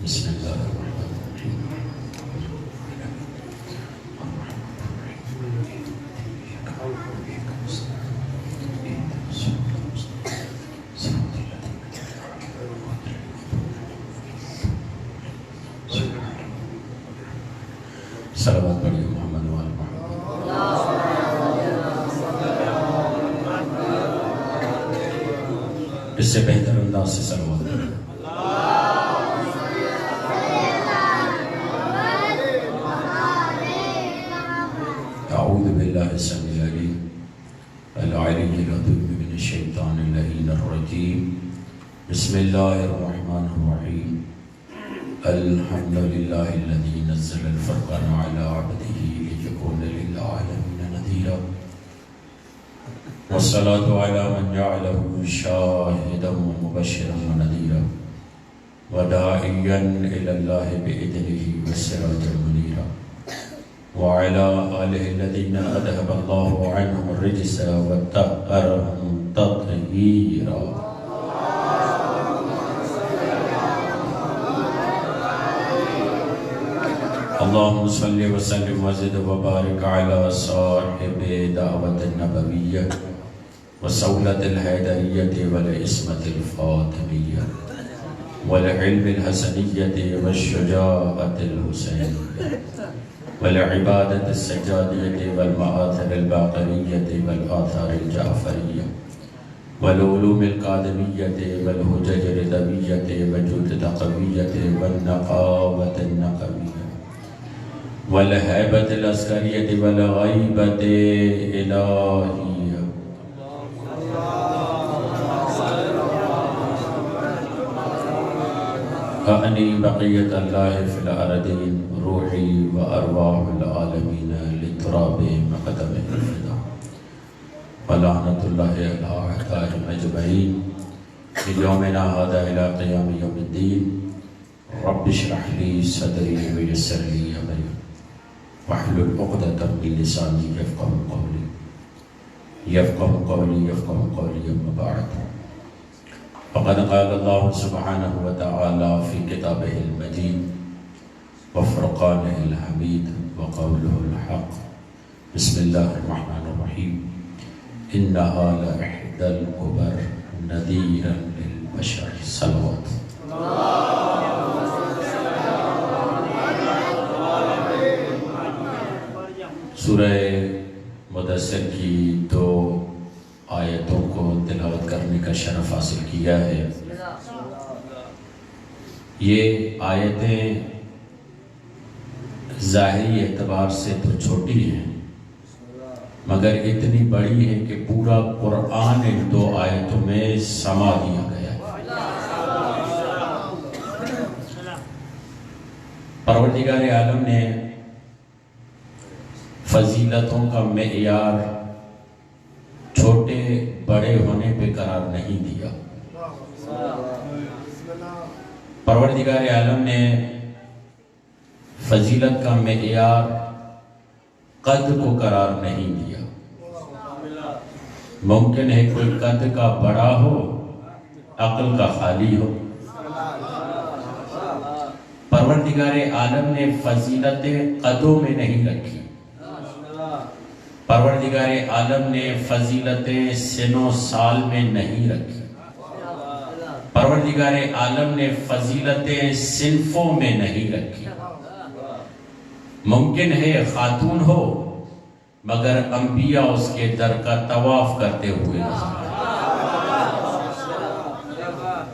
بسم اللہ الرحمن الرحیم صلوات پڑھیے محمد وآل محمد۔ اس سے بہتر انداز سے صلوات پڑھیے۔ اعوذ باللہ السمیع العلیم العلی العظیم من الشیطان اللعین الرجیم بسم اللہ الرحمن الرحیم الحمدللہ الذی نزل الفرقان علی عبدہ لیکون للعالمین نذیرا والصلاة علی من جعلہ شاہدا ومبشرا ونذیرا وداعیا الی اللہ بإذنہ وسراجا منیرا وعلى آلہ الذین اذهب اللہ عنہم الرجس وطہرهم تطہیرا۔ اللہم صلی وسلم وزد وبارک علی صاحب دعوت النبویہ وصولت الحیدریہ والعصمت الفاطمیہ والعلم الحسنیہ والشجاعت الحسینیہ والعبادت السجادیہ والمآثر الباقریہ والآثار الجعفریہ والعلوم القادمیہ والحجج الرضویہ وجود تقویہ والنقاوت النقویہ والہیبت العسکریہ والغیبت الہیہ اعنی بقیت اللہ فی الارضین روحی و ارواح العالمین لتراب مقدم الفدا ولعنت اللہ علی اعدائهم اجمعین من یومنا ھذا الی قیام یوم الدین رب اشرح لی صدری ویسر لی امری واحلل عقدۃ من لسانی یفقهوا قولی اما بعد فقد قال اللہ سبحانہ وتعالی فی کتابہ المجید وفرقانہ الحمید وقولہ الحق بسم اللہ الرحمن الرحیم انہا لإحدی الکبر نذیرا للبشر۔ صلوات۔ سورہ مدثر کی دو آیتوں کو تلاوت کرنے کا شرف حاصل کیا ہے۔ یہ آیتیں ظاہری اعتبار سے تو چھوٹی ہیں مگر اتنی بڑی ہیں کہ پورا قرآن ان دو آیتوں میں سما دیا گیا ہے۔ پروردگار عالم نے فضیلتوں کا معیار چھوٹے بڑے ہونے پہ قرار نہیں دیا۔ پروردگار عالم نے فضیلت کا معیار قد کو قرار نہیں دیا۔ ممکن ہے کوئی قد کا بڑا ہو عقل کا خالی ہو۔ پروردگار عالم نے فضیلتیں قدوں میں نہیں رکھی۔ پروردگار عالم نے فضیلتیں سن و سال میں نہیں رکھی۔ پروردگار عالم نے فضیلتیں صنفوں میں نہیں رکھی۔ ممکن ہے خاتون ہو مگر انبیاء اس کے در کا طواف کرتے ہوئے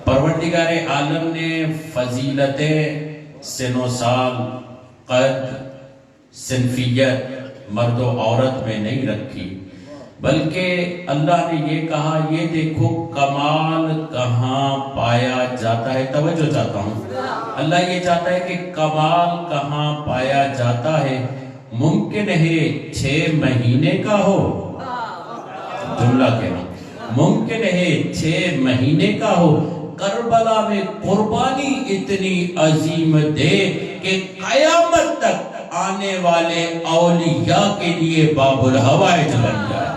پروردگار عالم نے فضیلتیں سن و سال قد صنفیت مرد و عورت میں نہیں رکھی بلکہ اللہ نے یہ کہا یہ دیکھو کمال کہاں پایا جاتا ہے۔ توجہ چاہتا ہوں، اللہ یہ چاہتا ہے کہ کمال کہاں پایا جاتا ہے۔ ممکن ہے 6 مہینے کا ہو، جملہ کہنا ممکن ہے 6 مہینے کا ہو، کربلا میں قربانی اتنی عظیم دے کہ قیامت تک آنے والے اولیاء کے لیے باب الحوائج بن جائے۔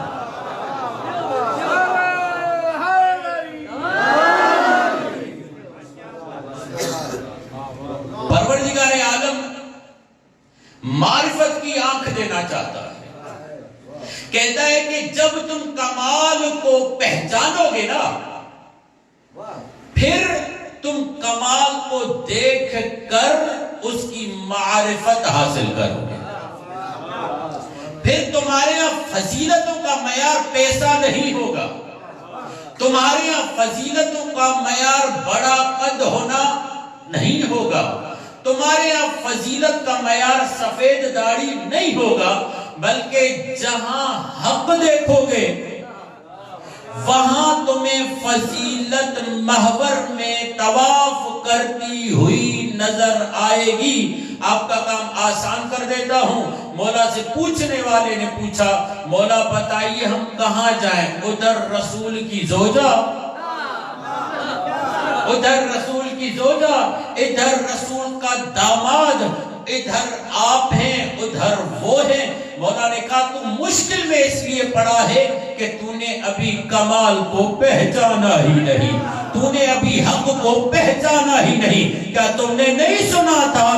جب تم کمال کو پہچانو گے نا پھر تم کمال کو دیکھ کر اس کی معرفت حاصل کرو گے. پھر تمہارے یہاں فضیلتوں کا معیار پیسہ نہیں ہوگا, تمہارے یہاں فضیلتوں کا معیار بڑا قد ہونا نہیں ہوگا, تمہارے یہاں فضیلت کا معیار سفید داڑھی نہیں ہوگا, بلکہ جہاں حق دیکھو گے وہاں تمہیں فضیلت محور میں طواف کرتی ہوئی نظر آئے گی. آپ کا کام آسان کر دیتا ہوں. مولا سے پوچھنے والے نے پوچھا, مولا بتائیے ہم کہاں جائیں؟ ادھر رسول کی زوجہ, ادھر رسول کی زوجہ, ادھر رسول کا داماد, ادھر آپ ہیں ادھر وہ ہیں. مولا نے کہا تو مشکل میں اس لیے پڑا ہے کہ تو نے ابھی کمال کو پہچانا ہی نہیں, تو نے ابھی حق کو پہچانا ہی نہیں. کیا تم نے نہیں سنا تھا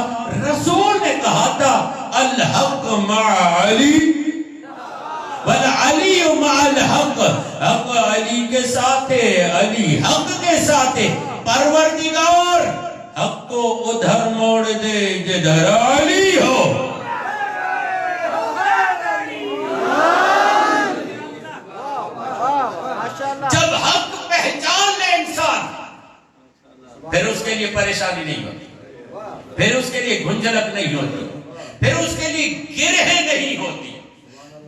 رسول نے کہا تھا الحق مع علی والعلی مع الحق, حق علی کے ساتھ ہے, علی حق کے ساتھ ہے. پروردگار حق کو ادھر موڑ دے جدھر علی ہو. جب حق پہچان لے انسان پھر اس کے لیے پریشانی نہیں ہوتی, پھر اس کے لیے گھنجلک نہیں ہوتی, پھر اس کے لیے گرہیں نہیں ہوتی.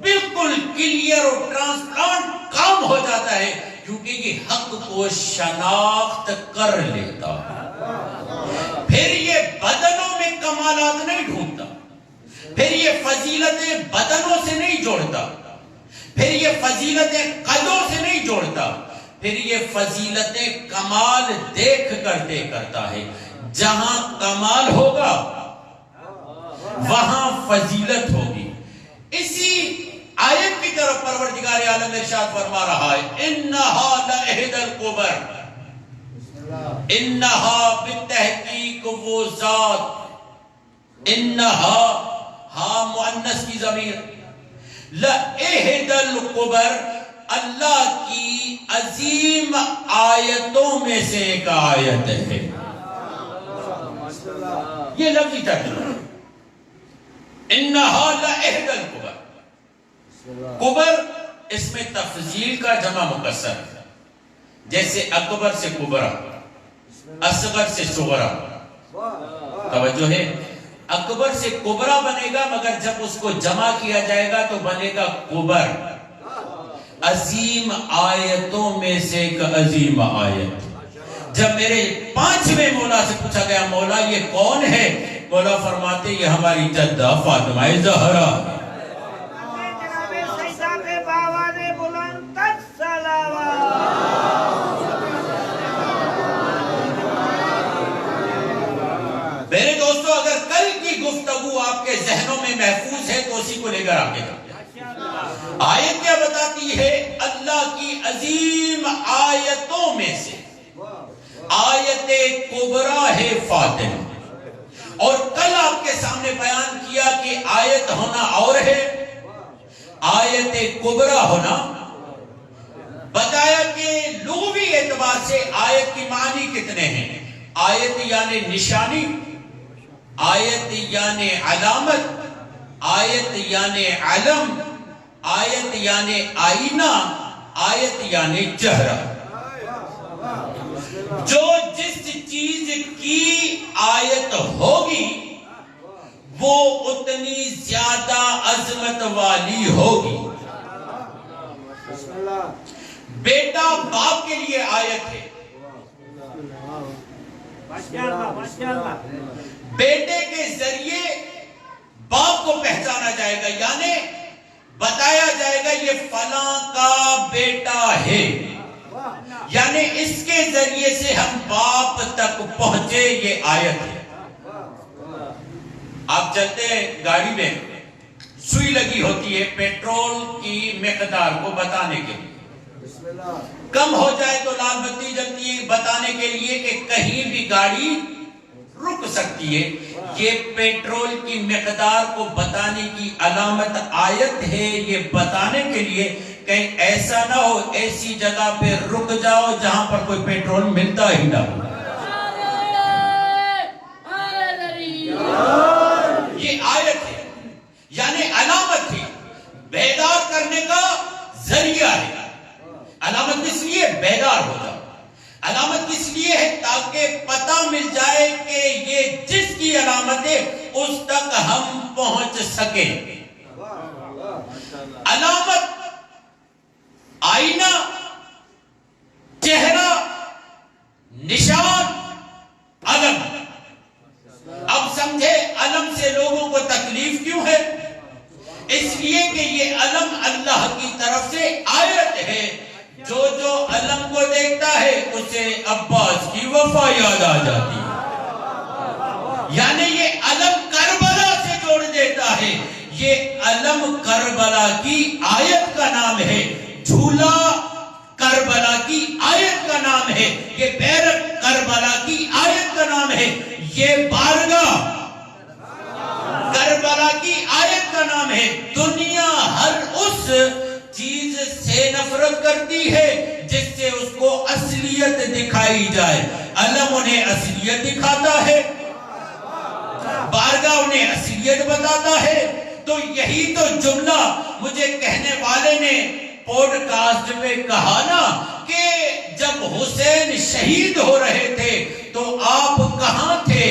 بالکل کلیئر اور ٹرانسپلانٹ کام ہو جاتا ہے کیونکہ یہ حق کو شناخت کر لیتا ہے. پھر یہ بدنوں میں کمالات نہیں ڈھونڈتا, پھر یہ فضیلتیں بدنوں سے نہیں جوڑتا, پھر یہ فضیلتیں قدوں سے نہیں جوڑتا, پھر یہ فضیلتیں کمال دیکھ کر طے کرتا ہے. جہاں کمال ہوگا وہاں فضیلت ہوگی. اسی آیت کی طرف پروردگار عالم ارشاد فرما رہا ہے انہا لعہد القبر, انہا بالتحقیق وہ ذات, انہا ہاں مؤنث کی ضمیر, لعہد القبر اللہ کی عظیم آیتوں میں سے ایک آیت ہے. یہ لفظی ترجمہ انہا لعہد القبر. قبر اس میں تفضیل کا جمع مکسر ہے, جیسے اکبر سے کبرا, اصغر سے صغرا. توجہ ہے, اکبر سے کبرا بنے گا مگر جب اس کو جمع کیا جائے گا تو بنے گا قبر. عظیم آیتوں میں سے ایک عظیم آیت. جب میرے 5ویں مولا سے پوچھا گیا مولا یہ کون ہے, مولا فرماتے یہ ہماری جدہ فاطمہ زہرا. میرے دوستو اگر کل کی گفتگو آپ کے ذہنوں میں محفوظ ہے تو اسی کو لے کر آگے جاتے ہیں. آیت کیا بتاتی ہے؟ اللہ کی عظیم آیتوں میں سے آیت کبریٰ ہے فاطمہ. اور کل آپ کے سامنے بیان کیا کہ آیت ہونا اور ہے, آیت کبریٰ ہونا. بتایا کہ لغوی اعتبار سے آیت کی معنی کتنے ہیں. آیت یعنی نشانی, آیت یعنی علامت, آیت یعنی علم, آیت یعنی آئینہ, آیت یعنی چہرہ. جو جس چیز کی آیت ہوگی وہ اتنی زیادہ عظمت والی ہوگی. بیٹا باپ کے لیے آیت ہے, بیٹے کے ذریعے باپ کو پہچانا جائے گا, یعنی بتایا جائے گا یہ فلاں کا بیٹا ہے, یعنی اس کے ذریعے سے ہم باپ تک پہنچے, یہ آیت ہے. آپ چلتے ہیں گاڑی میں, سوئی لگی ہوتی ہے پیٹرول کی مقدار کو بتانے کے لیے, کم ہو جائے تو لال بتی جلتی ہے بتانے کے لیے کہ کہیں بھی گاڑی رک سکتی ہے. یہ پیٹرول کی مقدار کو بتانے کی علامت آیت ہے, یہ بتانے کے لیے کہیں ایسا نہ ہو ایسی جگہ پہ رک جاؤ جہاں پر کوئی پیٹرول ملتا ہی نہ ہو. یہ آیت ہے یعنی علامت ہے, بیدار کرنے کا ذریعہ ہے. علامت اس لیے بیدار ہو جاؤ, علامت اس لیے ہے تاکہ پتہ مل جائے کہ یہ جس کی علامت ہے اس تک ہم پہنچ سکیں. علامت آئینہ, چہرہ, نشان, علم. اب سمجھے علم سے لوگوں کو تکلیف کیوں ہے؟ اس لیے کہ یہ علم اللہ کی طرف سے آیت ہے. جو جو علم کو دیکھتا ہے اسے عباس کی وفا یاد آ جاتی ہے. یعنی یہ علم کربلا سے جوڑ دیتا ہے. یہ علم کربلا کی آیت کا نام ہے, جھولا کربلا کی آیت کا نام ہے, یہ بیرق کربلا کی آیت کا نام ہے, یہ بارگاہ کربلا کی آیت کا نام ہے. دنیا ہر اس چیز سے نفرت کرتی ہے جس سے اس کو اصلیت دکھائی جائے. علم انہیں اصلیت دکھاتا ہے, بارگاہ انہیں اصلیت بتاتا ہے. تو یہی تو جملہ مجھے کہنے والے نے پوڈ کاسٹ میں کہا نا کہ جب حسین شہید ہو رہے تھے تو آپ کہاں تھے,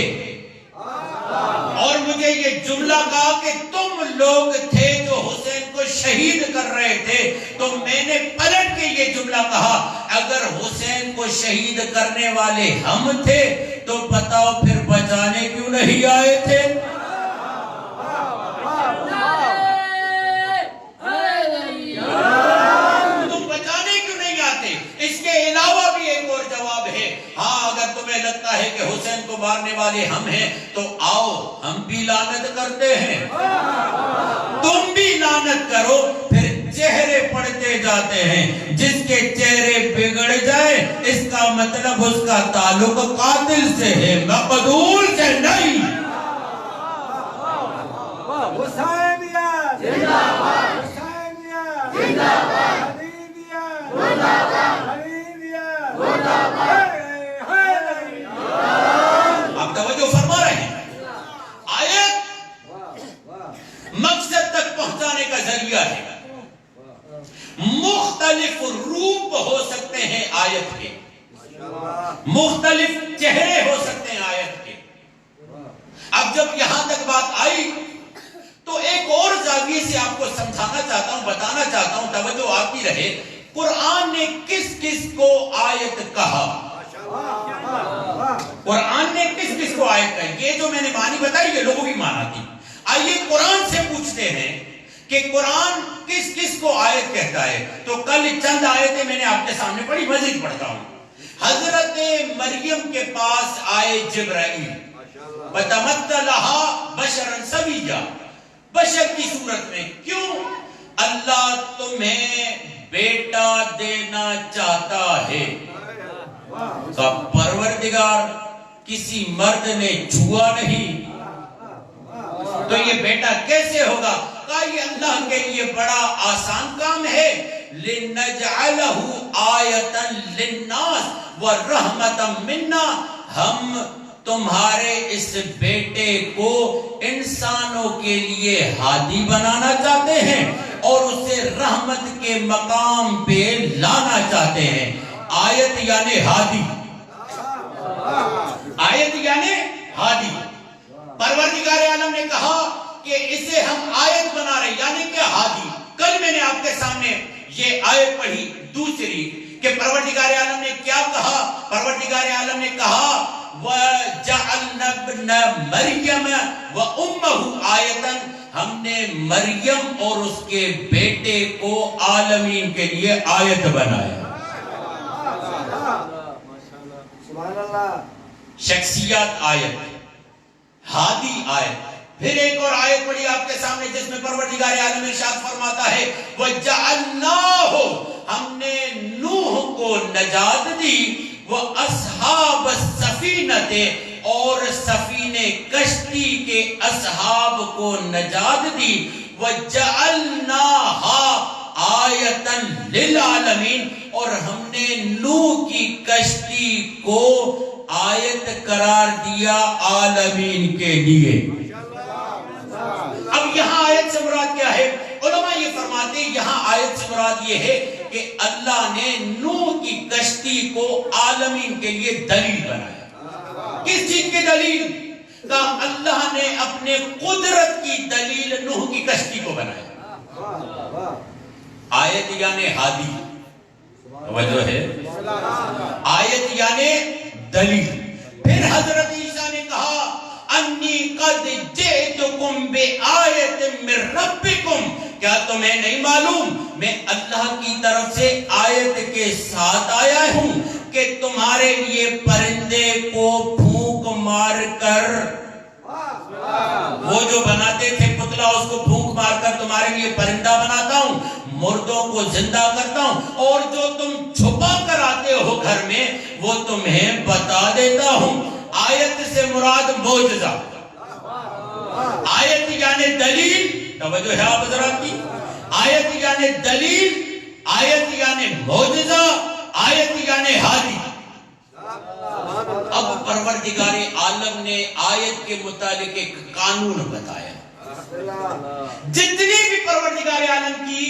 اور مجھے یہ جملہ کہا کہ تم لوگ تھے جو حسین کو شہید کر رہے تھے. تو میں نے پلٹ کے یہ جملہ کہا اگر حسین کو شہید کرنے والے ہم تھے تو بتاؤ پھر بچانے کیوں نہیں آئے تھے؟ تم بچانے کیوں نہیں آتے؟ اس کے علاوہ بھی ایک اور جواب ہے. ہاں اگر تمہیں لگتا ہے کہ حسین کو مارنے والے ہم ہیں تو آؤ ہم بھی لعنت کرتے ہیں, تم بھی لعنت کرو. پھر چہرے پڑھتے جاتے ہیں, جس کے چہرے بگڑ جائے اس کا مطلب اس کا تعلق قاتل سے ہے, مقتول سے نہیں. آپ توجہ فرما رہے ہیں, آیت مقصد تک پہنچانے کا ذریعہ ہے. مختلف روپ ہو سکتے ہیں آیت کے, مختلف چہرے ہو سکتے ہیں آیت کے. اب جب یہاں تک بات آئی تو ایک اور زاویے سے آپ کو سمجھانا چاہتا ہوں, بتانا چاہتا ہوں, توجہ آپ کی رہے. قرآن نے کس کس کو آیت کہا؟ قرآن نے کس کس کو آیت کہا؟ یہ جو میں نے معنی بتائی یہ لوگوں کی معنی تھی. آئیے قرآن سے پوچھتے ہیں کہ قرآن کس کس کو آیت کہتا ہے. تو کل چند آیتیں میں نے آپ کے سامنے پڑھی, مزید پڑھتا ہوں. حضرت مریم کے پاس آئے جبرائیل, وَتَمَثَّلَ لَهَا بَشَرًا سَوِيًّا, بشر کی صورت میں. کیوں؟ اللہ تمہیں بیٹا دینا چاہتا ہے. کا پروردگار کسی مرد نے چھوا نہیں تو یہ بیٹا کیسے ہوگا؟ کہا یہ اللہ کے لیے بڑا آسان کام ہے. لِنَجْعَلَهُ آیَةً لِلنَّاسِ وَرَحْمَةً مِنَّا, ہم تمہارے اس بیٹے کو انسانوں کے لیے ہادی بنانا چاہتے ہیں اور اسے رحمت کے مقام پہ لانا چاہتے ہیں. آیت یعنی ہادی, آیت یعنی ہادی. پروردگار عالم نے کہا کہ اسے ہم آیت بنا رہے یعنی کہ ہادی. کل میں نے آپ کے سامنے یہ آیت پڑھی دوسری کہ پروردگار عالم نے کیا کہا. پروردگار عالم نے کہا وَجَعَلْنَا ابْنَ مَرْيَمَ وَأُمَّهُ آیَةً, ہم نے مریم اور اس کے بیٹے کو عالمین کے لیے آیت بنایا. شخصیات آیت, ہادی آیت. پھر ایک اور آیت پڑھی آپ کے سامنے جس میں پروردگار عالم ارشاد فرماتا ہے وَجَعَلْنَاهُ, ہم نے نوح کو نجات دی, وَأَصْحَابَ السَّفِينَةِ, اور سفینے کشتی کے اصحاب کو نجات دی. وَجَعَلْنَاهَا آیتن للعالمین، اور ہم نے نوح کی کشتی کو آیت قرار دیا عالمین کے لیے۔ اب یہاں آیت سے مراد کیا ہے؟ علماء یہ فرماتے ہیں یہاں آیت سے مراد یہ ہے کہ اللہ نے نوح کی کشتی کو عالمین کے لیے دلیل بنایا۔ کس چیز کی دلیل؟ کہ اللہ نے اپنے قدرت کی دلیل نوح کی کشتی کو بنایا۔ آیت یعنی ہادی، توجہ ہے، آیت یعنی دلیل۔ پھر حضرت عیسیٰ نے کہا انی قد جئتکم بآیت من ربکم، کیا تمہیں نہیں معلوم میں اللہ کی طرف سے آیت کے ساتھ آیا ہوں کہ تمہارے لیے پرندے کو پھونک مار کر، وہ جو بناتے تھے پتلا اس کو پھونک مار کر تمہارے لیے پرندہ بناتا ہوں، مردوں کو زندہ کرتا ہوں، اور جو تم چھپا کر آتے ہو گھر میں وہ تمہیں بتا دیتا ہوں۔ آیت سے مراد معجزہ، آیت یعنی دلیل، توجہ ہے آپ حضرات کی، آیت یعنی دلیل، آیت یعنی معجزہ، آیت یعنی ہادی۔ اب پروردگار عالم نے آیت کے متعلق ایک قانون بتایا۔ جتنی بھی پروردگار عالم کی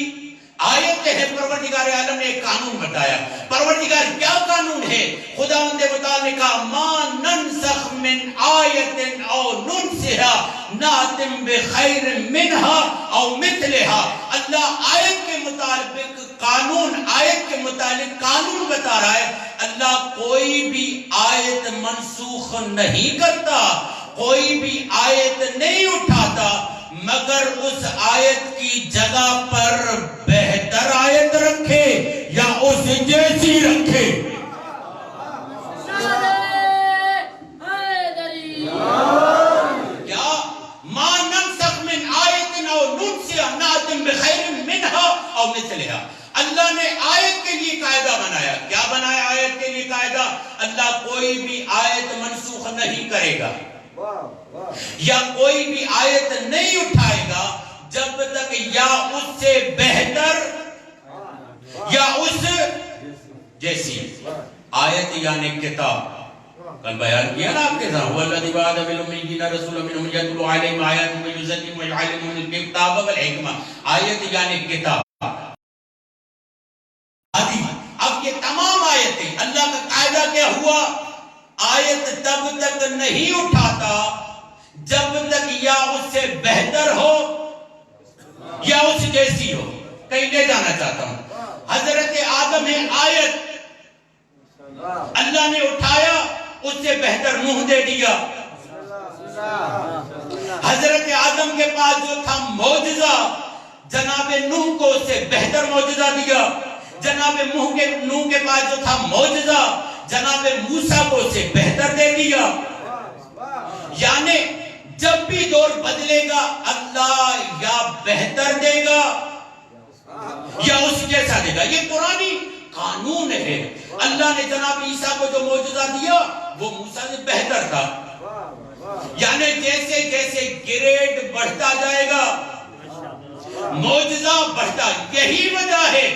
آیت ہے، پروردگار عالم نے ایک قانون بتایا۔ پروردگار کیا قانون ہے؟ خداوند متعال نے کہا ما ننسخ من آیت او ننسها ناتم بخیر منها او مثلها۔ اللہ آیت کے مطابق قانون، آیت کے متعلق قانون بتا رہا ہے۔ اللہ کوئی بھی آیت منسوخ نہیں کرتا، کوئی بھی آیت نہیں اٹھاتا، مگر اس آیت کی جگہ پر بہتر آیت رکھے یا اس جیسی رکھے۔ کیا ما ننسخ من آیت او ننسها نأتی بخیر منها او مثلها۔ اللہ نے آیت کے لیے قاعدہ بنایا۔ کیا بنایا آیت کے لیے قاعدہ؟ اللہ کوئی بھی آیت منسوخ نہیں کرے گا یا کوئی بھی آیت نہیں اٹھائے گا جب تک یا اس سے بہتر یا اس جیسی۔ آیت یعنی کتاب، کل بیان کیا نا آپ کے ساتھ، وَالَّذِي بَعَثَ فِي الْأُمِّيِّينَ رَسُولًا مِّنْهُمْ يَتْلُو عَلَيْهِمْ آيَاتِهِ وَيُزَكِّيهِمْ وَيُعَلِّمُهُمُ الْكِتَابَ وَالْحِكْمَةَ۔ آیت یعنی کتاب۔ اب یہ تمام آیتیں، اللہ کا قاعدہ کیا ہوا؟ آیت تب تک نہیں اٹھاتا جب تک یا اس سے بہتر ہو یا اس جیسی ہو۔ کہیں لے جانا چاہتا ہوں، حضرت آدم ہے آیت، اللہ نے اٹھایا، اس سے بہتر نوح دے دیا۔ حضرت آدم کے پاس جو تھا معجزہ، جناب نوح کو اس سے بہتر معجزہ دیا۔ جناب نوح کے پاس جو تھا معجزہ، جناب موسیٰ کو اس سے بہتر دے دیا۔ یعنی جب بھی دور بدلے گا اللہ یا بہتر دے گا یا اس جیسا دے گا۔ یہ قرآنی قانون ہے۔ اللہ نے جناب عیسیٰ کو جو معجزہ دیا وہ موسیٰ سے بہتر تھا۔ یعنی جیسے جیسے گریڈ بڑھتا جائے گا معجزہ بڑھتا۔ یہی وجہ ہے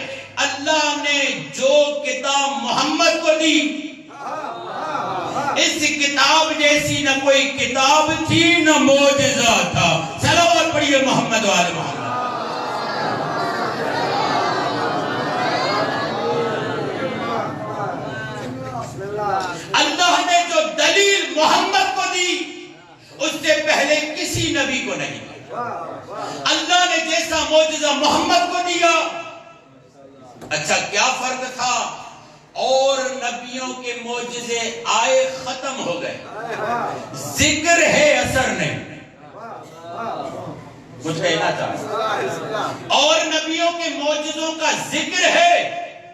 اللہ نے جو کتاب محمد کو دی، اس کتاب جیسی نہ کوئی کتاب تھی نہ معجزہ تھا۔ صلوات پڑھیے محمد وآل محمد۔ اللہ نے جو دلیل محمد کو دی اس سے پہلے کسی نبی کو نہیں دی۔ اللہ نے جیسا معجزہ محمد کو دیا، اچھا کیا فرق تھا؟ اور نبیوں کے معجزے آئے ختم ہو گئے، ذکر ہے اثر نہیں۔ کچھ کہنا چاہتا، اور نبیوں کے معجزوں کا ذکر ہے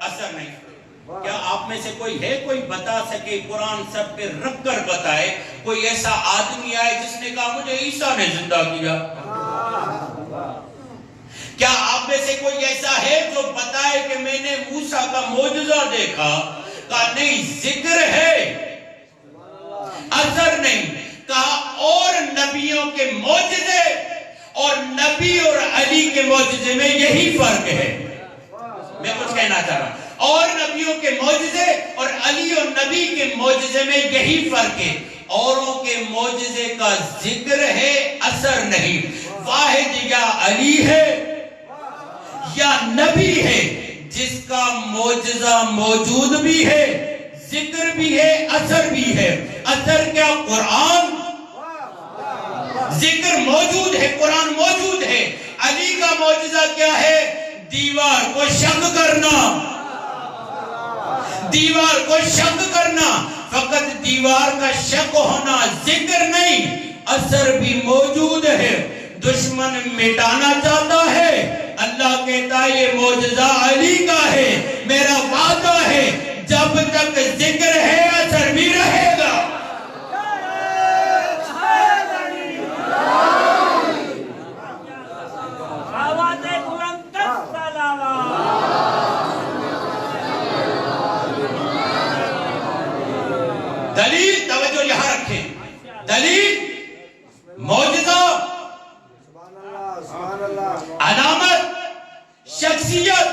اثر نہیں۔ کیا آپ میں سے کوئی ہے کوئی بتا سکے، قرآن سب پہ رکھ کر بتائے، کوئی ایسا آدمی آئے جس نے کہا مجھے عیسیٰ نے زندہ کیا؟ کیا آپ میں سے کوئی ایسا ہے جو بتائے کہ میں نے موسیٰ کا معجزہ دیکھا؟ کہا نہیں، ذکر ہے اثر نہیں۔ کہا اور نبیوں کے معجزے اور نبی اور علی کے معجزے میں یہی فرق ہے۔ میں کچھ کہنا چاہ رہا ہوں. اور نبیوں کے معجزے اور علی اور نبی کے معجزے میں یہی فرق ہے. اوروں کے معجزے کا ذکر ہے، اثر نہیں. واحد یا علی ہے یا نبی ہے جس کا معجزہ موجود بھی ہے، ذکر بھی ہے، اثر بھی ہے. اثر کیا؟ قرآن. ذکر موجود ہے، قرآن موجود ہے. علی کا معجزہ کیا ہے؟ دیوار کو شق کرنا. دیوار کو شق کرنا. فقط دیوار کا شق ہونا ذکر نہیں، اثر بھی موجود ہے. دشمن مٹانا چاہتا ہے، اللہ کہتا ہے یہ معجزہ علی کا ہے. میرا وعدہ ہے جب تک ذکر ہے اثر بھی رہے گا. دلیل، توجہ یہاں رکھیں. دلیل، معجزہ، علامت، شخصیت.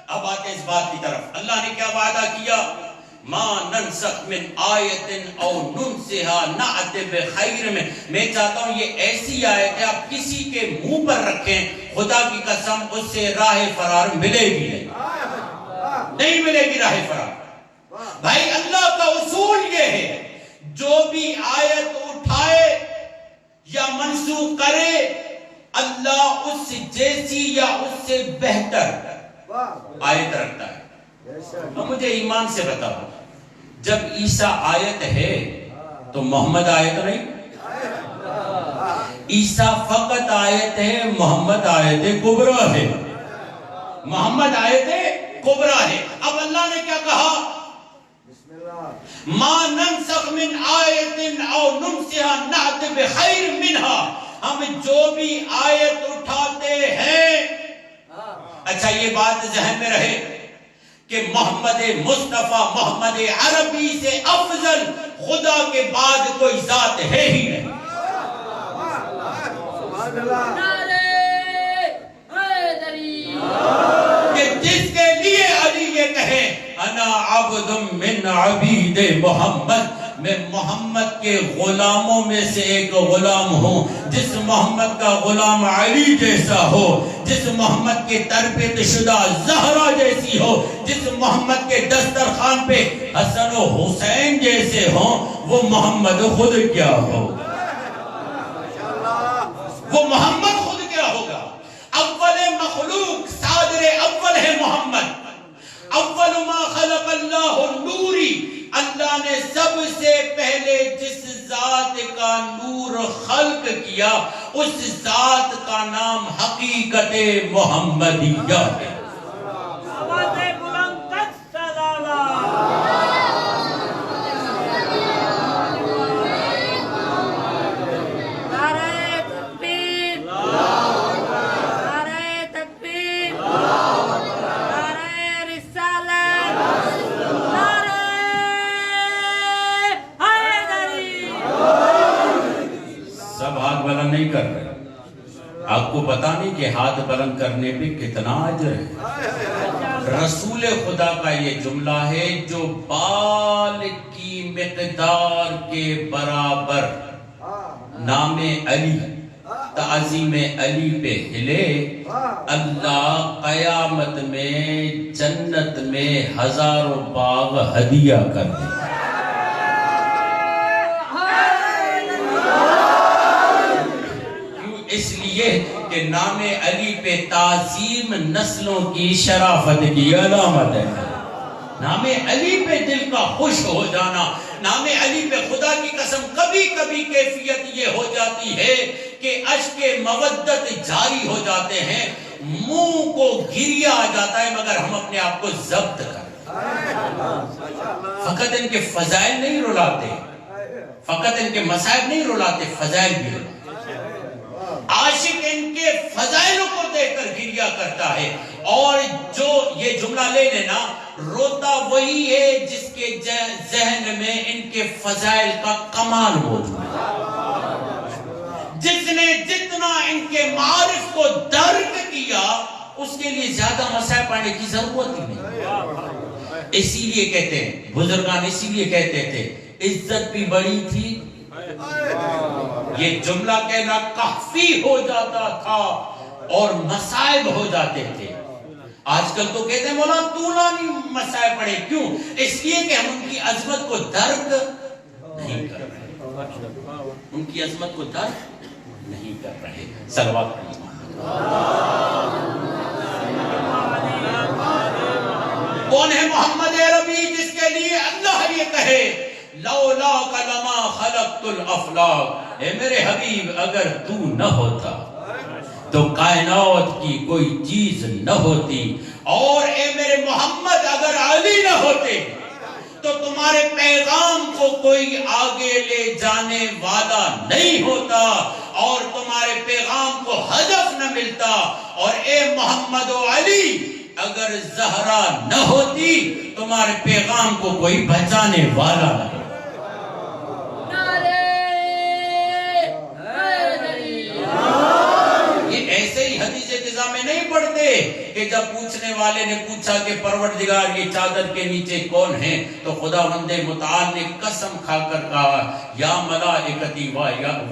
اب آتے اس بات کی طرف. اللہ نے کیا وعدہ کیا؟ ما ننسخ من آیت او ننسها نأت بخیر. میں چاہتا ہوں یہ ایسی آیت ہے آپ کسی کے منہ پر رکھیں، خدا کی قسم اس سے راہ فرار ملے گی نہیں ملے گی راہ فرار. بھائی اللہ کا اصول یہ ہے جو بھی آیت اٹھائے یا منسوخ کرے اللہ اس جیسی یا اس سے بہتر آیت رکھتا ہے. تو مجھے ایمان سے بتاؤ، جب عیسیٰ آیت ہے تو محمد آیت نہیں؟ عیسیٰ فقط آیت ہے، محمد آیت کبریٰ ہے. محمد آیت کبریٰ ہے. اب اللہ نے کیا کہا؟ ما ننسخ من آیت او ننسها نأت بخیر منها. ہم جو بھی آیت اٹھاتے ہیں، اچھا یہ بات ذہن میں رہے کہ محمد مصطفیٰ، محمد عربی سے افضل خدا کے بعد کوئی ذات ہے ہی نہیں. کہ جس کے لیے علی یہ کہے انا عبد من عبید محمد، میں محمد کے غلاموں میں سے ایک غلام ہوں. جس محمد کا غلام علی جیسا ہو، جس محمد کے تربیت شدہ زہرا جیسی ہو، جس محمد کے دسترخوان پہ حسن و حسین جیسے ہوں، وہ محمد خود کیا ہو؟ وہ محمد خود کیا ہوگا؟ اول مخلوق، صادر اول ہے محمد. اول ما خلق اللہ نوری. اللہ نے سب سے پہلے جس ذات کا نور خلق کیا اس ذات کا نام حقیقت محمدیہ ہے. نہیں کر رہے. آپ کو پتا نہیں کہ ہاتھ بلند کرنے پہ کتنا اجر ہے. رسول خدا کا یہ جملہ ہے جو بال کی مقدار کے برابر نام علی، تعظیم علی پہ ہلے، اللہ قیامت میں جنت میں ہزاروں باغ ہدیہ کر دے. اس لیے کہ نام علی پہ تعظیم نسلوں کی شرافت کی علامت ہے. نام علی پہ دل کا خوش ہو جانا. نام علی پہ خدا کی قسم کبھی کبھی کیفیت یہ ہو جاتی ہے کہ اشک مودت جاری ہو جاتے ہیں، منہ کو گریہ آ جاتا ہے، مگر ہم اپنے آپ کو ضبط کرتے. فقط ان کے فضائل نہیں رلاتے، فقط ان کے مصائب نہیں رلاتے، فضائل بھی رلاتے. عاشق ان کے فضائلوں کو دیکھ کر گریہ کرتا ہے. اور جو یہ جملہ لے لینا، روتا وہی ہے جس کے ذہن میں ان کے فضائل کا کمال موجود ہے. جس نے جتنا ان کے معارف کو درک کیا اس کے لیے زیادہ مسائل پڑھنے کی ضرورت ہی نہیں. اسی لیے کہتے ہیں بزرگان، اسی لیے کہتے تھے عزت بھی بڑی تھی. یہ جملہ کہنا کافی ہو جاتا تھا اور مسائب ہو جاتے تھے. آج کل تو کہتے ہیں مولا تو نہیں مسائب پڑھے. کیوں؟ اس لیے کہ ہم ان کی عظمت کو درک نہیں کر رہے. ان کی عظمت کو درک نہیں کر رہے. صلوات پڑھیے. کون ہے محمد عربی جس کے لیے اللہ یہ کہے لولا کلمہ خلقت الافلاق، اے میرے حبیب اگر تو نہ ہوتا تو کائنات کی کوئی چیز نہ ہوتی، اور اے میرے محمد اگر علی نہ ہوتے تو تمہارے پیغام کو کوئی آگے لے جانے والا نہیں ہوتا اور تمہارے پیغام کو ہدف نہ ملتا. اور اے محمد و علی اگر زہرا نہ ہوتی تمہارے پیغام کو کوئی بچانے والا نہ ہوتا. یہ ایسے ہی حدیث قضا میں نہیں پڑھتے کہ جب پوچھنے والے نے پوچھا کہ پروردگار یہ چادر کے نیچے کون ہیں تو خداوند متعال نے قسم کھا کر کہا یا ملائکتی و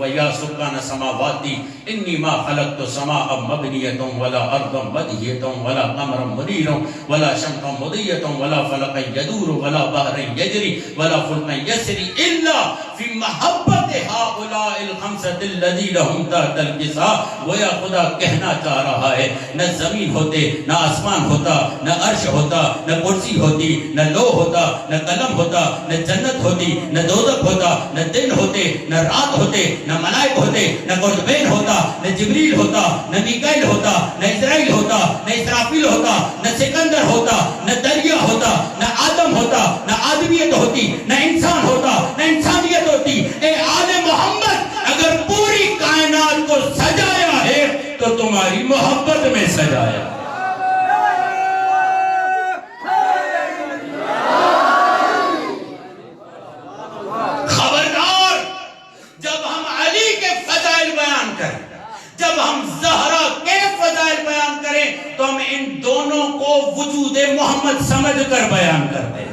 یا سکان سماواتی انی ما خلقت السماء مبنیۃ ولا ارض مدحیۃ ولا قمر منیر ولا شمس مضیۃ ولا فلک یدور ولا بحر یجری ولا فلک یسری الا فی محبت هؤلاء الخمسة الذین هم تحت الکساء. گویا خدا کہنا چاہ رہا ہے نہ زمین ہوتے، نہ آسمان ہوتا، نہ عرش ہوتا، نہ کرسی ہوتی، نہ لوح ہوتا، نہ قلم ہوتا، نہ جنت ہوتی، نہ دوزخ ہوتا، نہ دن ہوتے، نہ رات ہوتے، نہ ملائک ہوتے، نہ قرطبین ہوتا، نہ جبریل ہوتا، نہ میکائیل ہوتا، نہ اسرائیل ہوتا، نہ اسرافیل ہوتا، نہ سکندر ہوتا، نہ دریا ہوتا، نہ آدم ہوتا، نہ آدمیت ہوتی، نہ انسان ہوتا، نہ انسانیت ہوتی. اے آل محمد اگر پوری کائنات کو سجایا ہے تو تمہاری محبت میں سجایا. خبردار، جب ہم علی کے فضائل بیان کریں، جب ہم زہرا کے فضائل بیان کریں تو ہم ان دونوں کو وجود محمد سمجھ کر بیان کرتے ہیں.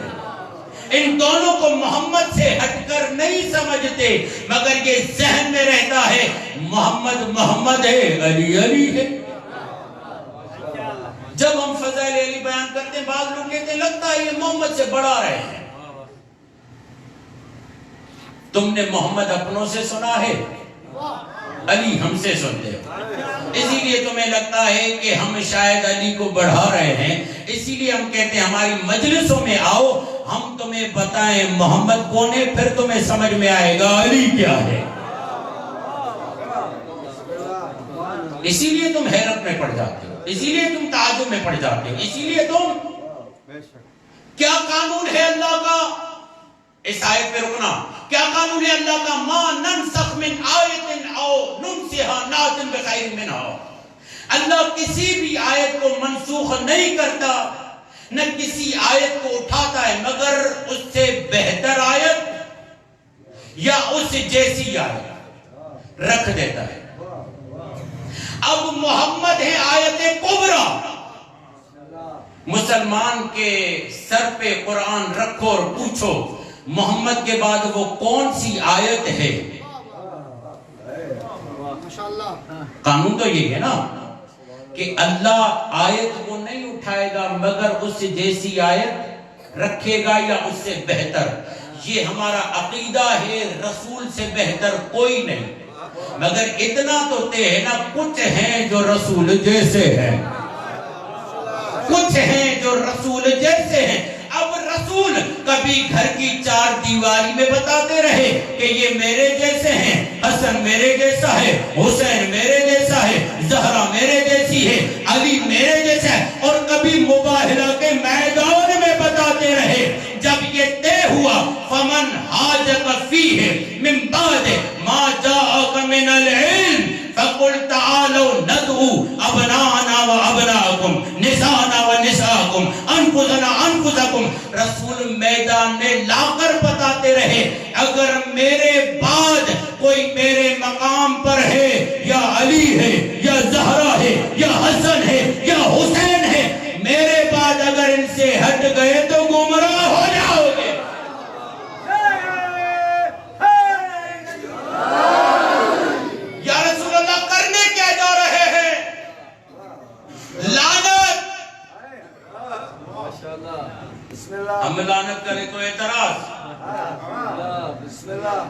ان دونوں کو محمد سے ہٹ کر نہیں سمجھتے، مگر یہ ذہن میں رہتا ہے محمد محمد ہے، علی علی ہے. جب ہم فضائل علی بیان کرتے ہیں بعض لوگ کہتے ہیں لگتا ہے یہ محمد سے بڑھا رہے ہیں. تم نے محمد اپنوں سے سنا ہے، علی ہم سے سنتے ہو، اسی لیے تمہیں لگتا ہے کہ ہم شاید علی کو بڑھا رہے ہیں. اسی لیے ہم کہتے ہیں ہماری مجلسوں میں آؤ، ہم تمہیں بتائیں محمد کون ہے، پھر تمہیں سمجھ میں آئے گا علی کیا ہے. اسی لیے تم حیرت میں پڑ جاتے ہو، اسی لیے تم تعجب میں پڑ جاتے ہو، اسی لیے تم کیا قانون ہے اللہ کا. اس آیت پہ رکنا، کیا قانون ہے اللہ کا؟ ما ننسخ من آیت او ننسها نات بخیر منها. اللہ کسی بھی آیت کو منسوخ نہیں کرتا، نہ کسی آیت کو اٹھاتا ہے مگر اس سے بہتر آیت یا اس جیسی آیت رکھ دیتا ہے. اب محمد ہے آیت کبریٰ. مسلمان کے سر پہ قرآن رکھو اور پوچھو محمد کے بعد وہ کون سی آیت ہے. قانون تو یہ ہے نا کہ اللہ آیت کو نہیں اٹھائے گا مگر اس جیسی آیت رکھے گا یا اس سے بہتر. یہ ہمارا عقیدہ ہے، رسول سے بہتر کوئی نہیں. مگر اتنا تو طے ہے نا، کچھ ہیں جو رسول جیسے ہیں، کچھ ہیں جو رسول جیسے ہیں. اب رسول کبھی گھر کی چار دیواری میں بتاتے رہے کہ یہ میرے جیسے ہیں، حسن میرے جیسا ہے، حسین میرے جیسا ہے، زہرا میرے جیسی ہے، علی میرے جیسا ہے، اور کبھی مباہلہ کے میدان میں بتاتے رہے. جب یہ طے ہوا فمن حاجک فیہ من بعد ما جاءک من العلم فقل تعالوا ندعو ابناءنا وابناءکم نساءنا ونساءکم انفسنا انفسکم. رسول میدان میں لا کر بتاتے رہے اگر میرے بعد کوئی میرے مقام پر ہے، یا علی ہے یا زہرا ہے یا حسن ہے یا حسین ہم لعنت کریں تو اعتراض.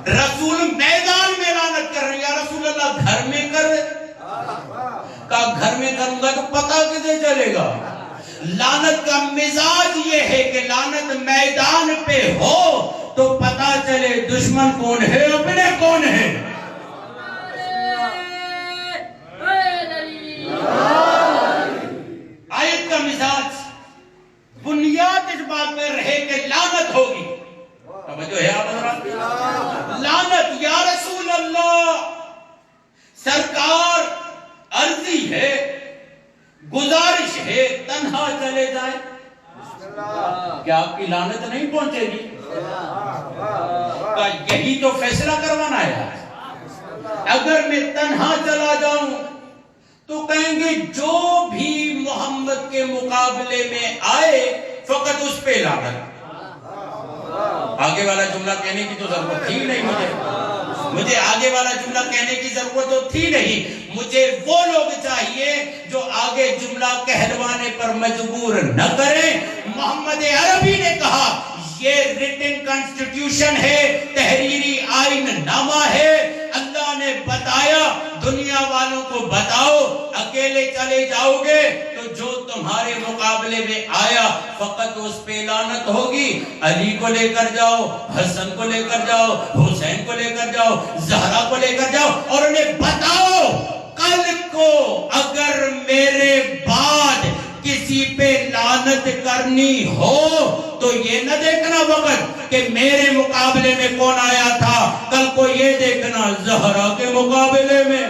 رسول میدان میں لعنت کر رہے ہیں. یا رسول اللہ گھر میں کر کہا گھر میں کروں گا تو پتہ کسے چلے گا؟ لعنت کا مزاج یہ ہے کہ لعنت میدان پہ ہو تو پتہ چلے دشمن کون ہے اپنے کون ہے. آیت کا مزاج بنیاد اس بات میں رہے کہ لعنت ہوگی. توجہ ہے آپ حضرات؟ لعنت. یا رسول اللہ سرکار عرضی ہے گزارش ہے تنہا چلے جائے. کیا آپ کی لعنت نہیں پہنچے گی؟ یہی تو فیصلہ کروانا ہے. اگر میں تنہا چلا جاؤں تو کہیں گے جو بھی محمد کے مقابلے میں آئے فقط اس پہ لعنت. آگے والا جملہ کہنے کی تو ضرورت تھی نہیں. مجھے آگے والا جملہ کہنے کی ضرورت تو تھی نہیں. مجھے وہ لوگ چاہیے جو آگے جملہ کہلوانے پر مجبور نہ کریں. محمد عربی نے کہا یہ ریٹن کانسٹیٹیوشن ہے, تحریری آئین نامہ ہے. اللہ نے بتایا دنیا والوں کو بتاؤ اکیلے چلے جاؤ گے تو جو تمہارے مقابلے میں آیا فقط اس پہ لعنت ہوگی. علی کو لے کر جاؤ, حسن کو لے کر جاؤ, حسین کو لے کر جاؤ, زہرا کو لے کر جاؤ اور انہیں بتاؤ کل کو اگر میرے بعد کسی پہ لعنت کرنی ہو تو یہ نہ دیکھنا وقت کہ میرے مقابلے میں کون آیا تھا, کل کو یہ دیکھنا زہرا کے مقابلے میں,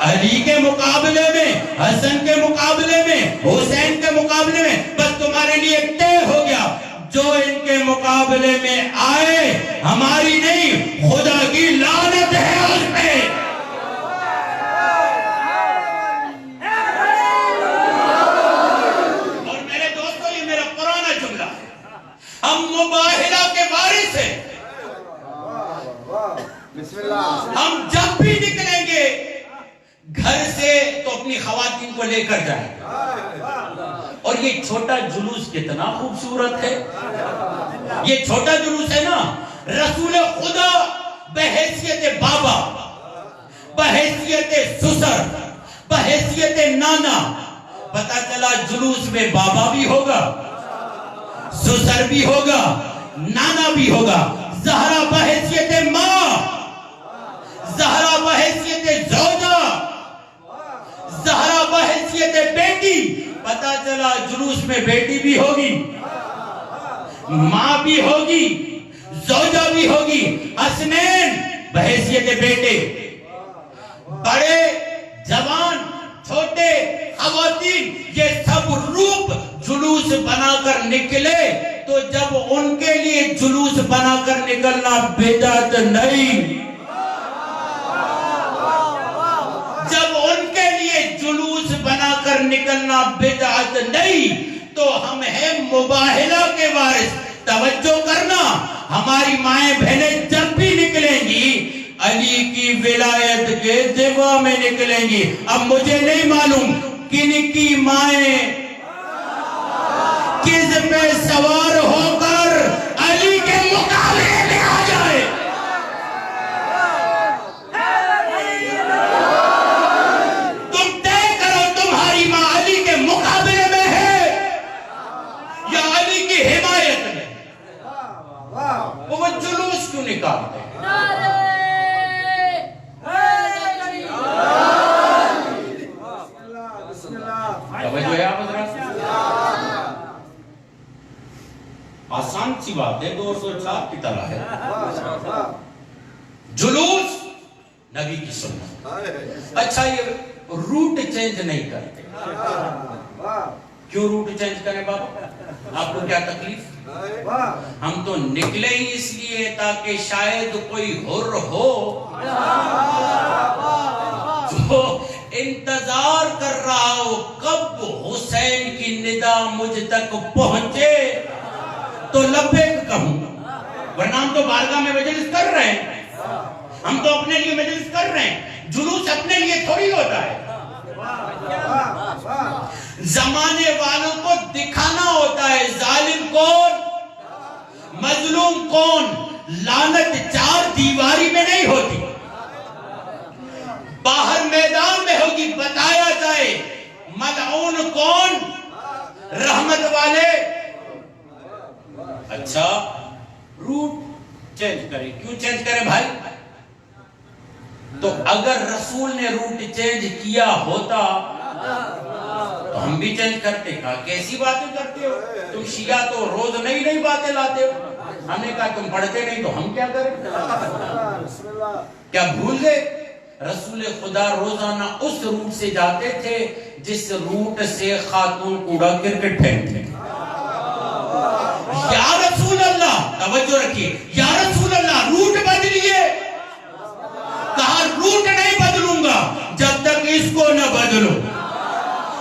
علی کے مقابلے میں, حسن کے مقابلے میں, حسین کے مقابلے میں. بس تمہارے لیے طے ہو گیا جو ان کے مقابلے میں آئے ہماری نہیں خدا کی لعنت ہے اس پہ. ہم مباہلہ کے وارث ہیں. ہم جب بھی نکلیں گے گھر سے تو اپنی خواتین کو لے کر جائیں. اور یہ چھوٹا جلوس کتنا خوبصورت ہے. یہ چھوٹا جلوس ہے نا, رسول خدا بحیثیت بابا, بحیثیت سسر, بحیثیت نانا. پتہ چلا جلوس میں بابا بھی ہوگا, سسر بھی ہوگا, نانا بھی ہوگا. زہرا بحیثیت ماں, زہرا بحیثیت زوجہ, زہرا بحیثیت بیٹی. پتہ چلا جلوس میں بیٹی بھی ہوگی, ماں بھی ہوگی, زوجہ بھی ہوگی. حسنین بحیثیت بیٹے, بڑے جوان چھوٹے خواتین یہ سب روپ جلوس بنا کر نکلے تو جب ان کے لیے جلوس بنا کر نکلنا بدعت نہیں, جب ان کے لیے جلوس بنا کر نکلنا بدعت نہیں تو ہم ہیں مباہلہ کے وارث. توجہ کرنا, ہماری مائیں بہنیں جب بھی نکلیں گی علی کی ولایت کے دفاع میں نکلیں گی. اب مجھے نہیں معلوم کن کی مائیں کس پہ سوار ہو کر علی کے مقابلے میں آ جائے. تم طے کرو تمہاری ماں علی کے مقابلے میں ہے یا علی کی حمایت میں. وہ جلوس کیوں نکالتے ہیں؟ آسان سی بات ہے, 204 کی طرح ہے. جلوس نبی کی سنت. اچھا یہ روٹ چینج نہیں کرتے. کیوں روٹ چینج کریں بابا؟ آپ کو کیا تکلیف؟ ہم تو نکلے ہی اس لیے تاکہ شاید کوئی حر ہو جو انتظار کر رہا ہو کب حسین کی ندا مجھ تک پہنچے تو لبیک کہوں. ورنہ ہم تو بارگاہ میں مجلس کر رہے ہیں, ہم تو اپنے لیے مجلس کر رہے ہیں. جلوس اپنے لیے تھوڑی ہوتا ہے. زمانے والوں کو دکھانا ہوتا ہے ظالم کون، مظلوم کون. لعنت چار دیواری میں نہیں ہوتی، باہر میدان میں ہوگی. بتایا جائے ملعون کون، رحمت والے. اچھا روٹ چینج کرے، کیوں چینج کرے بھائی؟ تو اگر رسول نے روٹ چینج کیا ہوتا تو ہم بھی چینج کرتے. کہا کیسی باتیں کرتے ہو تم شیعہ، تو روز نئی نئی باتیں لاتے ہو. ہم نے کہا تم پڑھتے نہیں تو ہم کیا کریں؟ کیا بھول گئے؟ رسول خدا روزانہ اس روٹ سے جاتے تھے جس روٹ سے خاتون کوڑا کرکٹ پھینکتے. یا رسول اللہ، توجہ رکھیے، یا رسول اللہ روٹ بدلیے. کہا روٹ نہیں بدلوں گا جب تک اس کو نہ بدلوں،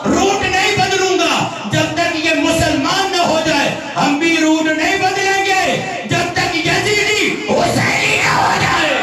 روٹ نہیں بدلوں گا جب تک یہ مسلمان نہ ہو جائے. ہم بھی روٹ نہیں بدلیں گے جب تک یزیدی حسینی نہ ہو جائے.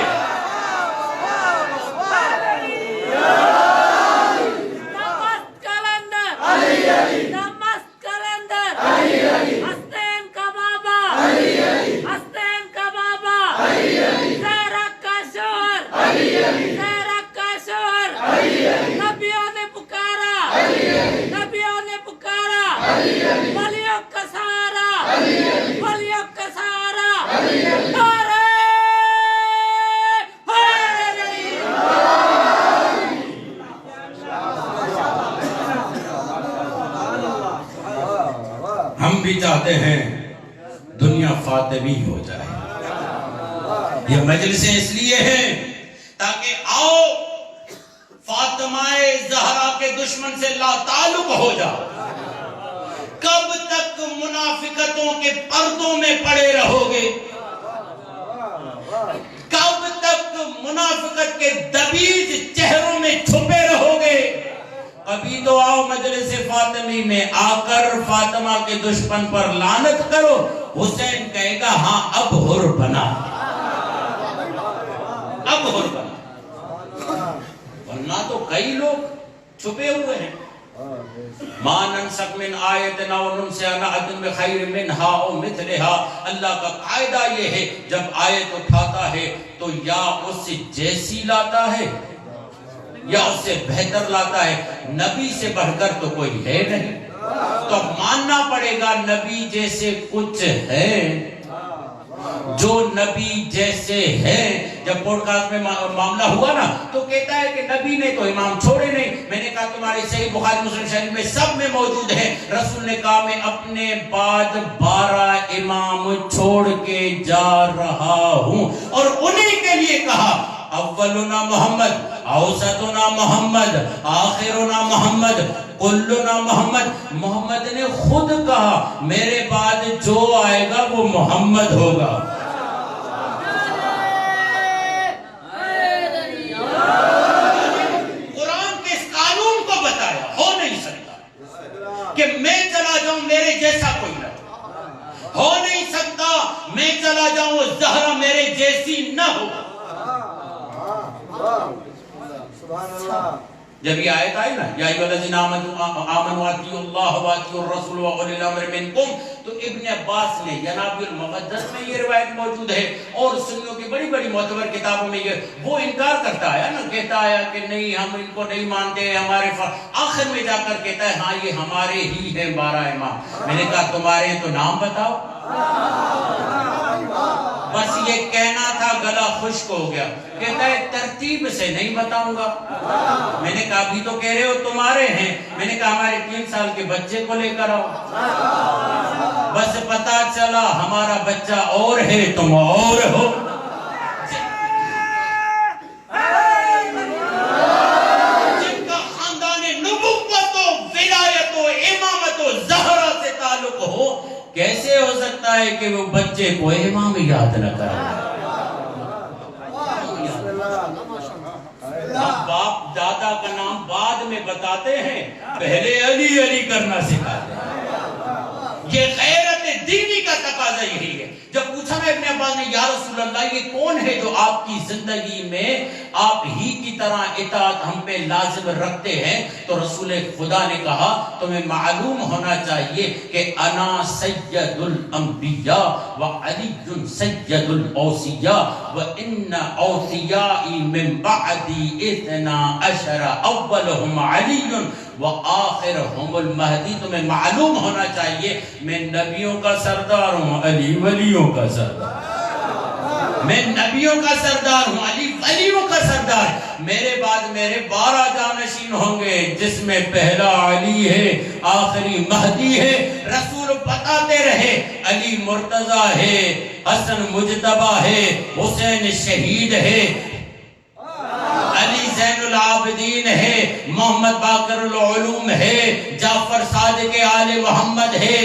ہم بھی چاہتے ہیں دنیا فاطمی ہو جائے. یہ مجلسیں اس لیے ہیں تاکہ آؤ فاطمہ زہرا کے دشمن سے لا تعلق ہو جاؤ. کب تک منافقتوں کے پردوں میں پڑے رہو گے؟ کب تک منافقت کے دبیج چہروں میں چھپے رہو گے؟ ابھی تو آؤ مجلس فاطمی میں آ کر فاطمہ کے دشمن پر لعنت کرو. حسین کہے گا ہاں اب حر بنا، اب حر بنا. ورنہ تو کئی لوگ چھپے ہوئے ہیں. ما ننسخ من آیت او ننسیها نأتی بخیر منہا او مثلہا. اللہ کا قاعدہ یہ ہے جب آیت اٹھاتا ہے تو یا اس سے جیسی لاتا ہے یا اس سے بہتر لاتا ہے. نبی سے بڑھ کر تو کوئی ہے نہیں، تو ماننا پڑے گا نبی جیسے کچھ ہے. جو نبی جیسے ہیں، جب پوڈ کاسٹ میں معاملہ ہوا نا تو کہتا ہے کہ نبی نے تو امام چھوڑے نہیں. میں نے کہا تمہارے صحیح بخاری مسلم شریف میں سب میں موجود ہے. رسول نے کہا میں اپنے بعد 12 امام چھوڑ کے جا رہا ہوں، اور انہی کے لیے کہا اولنا محمد، اوسطنا محمد، آخرنا محمد، کلنا محمد. محمد نے خود کہا میرے بعد جو آئے گا وہ محمد ہوگا. قرآن کے اس قانون کو بتایا. ہو نہیں سکتا کہ میں چلا جاؤں میرے جیسا کوئی نہ ہو نہیں سکتا میں چلا جاؤں زہرا میرے جیسی نہ ہو. جب یہ آیت آئی نا یا ایھا الذین آمنوا اطیعوا اللہ واطیعوا الرسول واولی الامر منکم، تو ابن عباس نے ینابیع المقدس میں یہ روایت موجود ہے اور سنیوں کی بڑی بڑی معتبر کتابوں میں یہ وہ انکار کرتا ہے نا، کہتا ہے کہ نہیں ہم ان کو نہیں مانتے ہمارے آخر میں جا کر کہتا ہے ہاں یہ ہمارے ہی ہیں 12 امام. میں نے کہا تمہارے ہیں تو نام بتاؤ. بس یہ کہنا تھا، گلا خشک ہو گیا. کہتا ہے ترتیب سے نہیں بتاؤں گا. میں نے کہا ابھی تو کہہ رہے ہو تمہارے ہیں. میں نے کہا ہمارے 3 سال کے بچے کو لے کر آؤ. بس پتا چلا ہمارا بچہ اور ہے تم اور ہو. جن کا خاندان نبوت و ولایت و امامت و زہرا سے تعلق ہو، کیسے ہو سکتا ہے کہ وہ بچے کو امام یاد نہ کرے؟ باپ دادا کا نام بعد میں بتاتے ہیں، پہلے علی علی کرنا سکھاتے ہیں. یہ غیرت دینی کا تقاضا یہی ہے. جب پوچھا نا ابن عباس نے، یا رسول اللہ یہ کون ہے جو آپ کی زندگی میں آپ ہی کی طرح اطاعت ہم پہ لازم رکھتے ہیں؟ تو رسول خدا نے کہا تمہیں معلوم ہونا چاہیے کہ انا سید الانبیاء و علی سید الاوصیاء و ان اوصیائی من بعدی اثنا عشر اولہم علی و آخرہم المہدی۔ تمہیں معلوم ہونا چاہیے میں نبیوں کا سردار ہوں، علی ولیوں کا سردار، میں نبیوں کا سردار ہوں، علی ولیوں کا سردار۔ میرے بعد میرے 12 جانشین ہوں گے، جس میں پہلا علی ہے، آخری مہدی ہے۔ رسول بتاتے رہے علی مرتضی ہے، حسن مجتبی ہے، حسین شہید ہے، علی زین العابدین ہے، محمد باقر العلوم ہے، جعفر صادق آل محمد ہے۔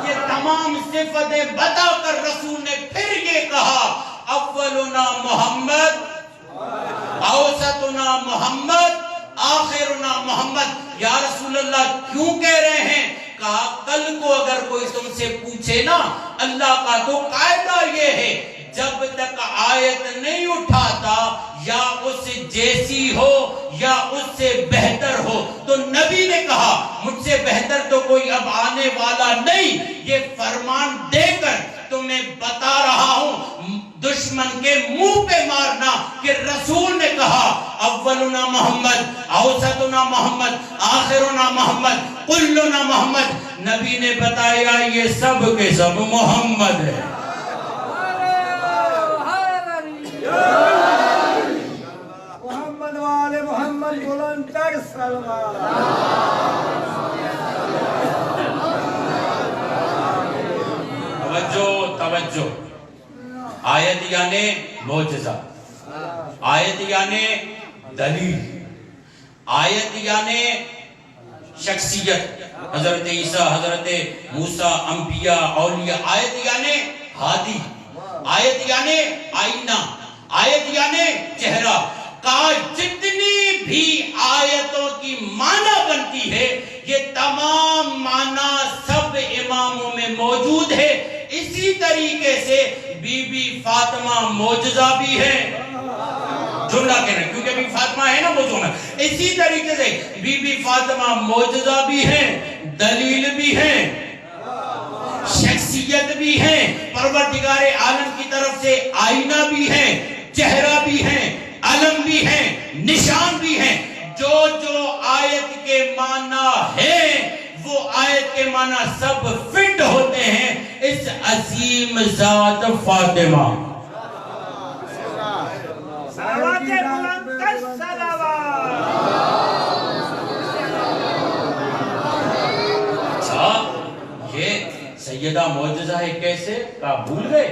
یہ تمام صفتیں بتا کر رسول نے پھر یہ کہا اولنا محمد، اوسطنا محمد، آخرنا محمد۔ یا رسول اللہ کیوں کہہ رہے ہیں؟ کہا کل کو اگر کوئی تم سے پوچھے نا، اللہ کا تو قاعدہ یہ ہے جب تک آیت نہیں اٹھاتا یا اس جیسی ہو یا اس سے بہتر ہو، تو نبی نے کہا مجھ سے بہتر تو کوئی اب آنے والا نہیں۔ یہ فرمان دے کر تمہیں بتا رہا ہوں، دشمن کے منہ پہ مارنا کہ رسول نے کہا اولنا محمد، اوسطنا محمد، آخرنا محمد، کلنا محمد۔ نبی نے بتایا یہ سب کے سب محمد ہے۔ محمد والے محمد بلند تر سلام۔ توجہ، آیت یعنی معجزہ، آیت یعنی دلیل، آیت یعنی شخصیت، حضرت عیسیٰ، حضرت موسیٰ، انبیاء، اولیاء۔ آیت یعنی ہادی، آیت یعنی آئینہ، آیت یعنی چہرہ۔ کا جتنی بھی آیتوں کی معنی بنتی ہے یہ تمام معنی سب اماموں میں موجود ہے۔ اسی طریقے سے بی بی فاطمہ معجزہ بھی ہے، جملہ کہنا کیونکہ بی فاطمہ ہے نا موضوع میں۔ اسی طریقے سے بی بی فاطمہ معجزہ بھی ہے، دلیل بھی ہے، شخصیت بھی ہے، پروردگار عالم کی طرف سے آئینہ بھی ہے، چہرہ بھی ہے، علم بھی ہے، نشان بھی ہے۔ جو جو آیت کے معنی ہے وہ آیت کے معنی سب فٹ ہوتے ہیں اس عظیم ذات فاطمہ۔ اچھا یہ سیدہ معجزہ ہے کیسے؟ کہا بھول گئے؟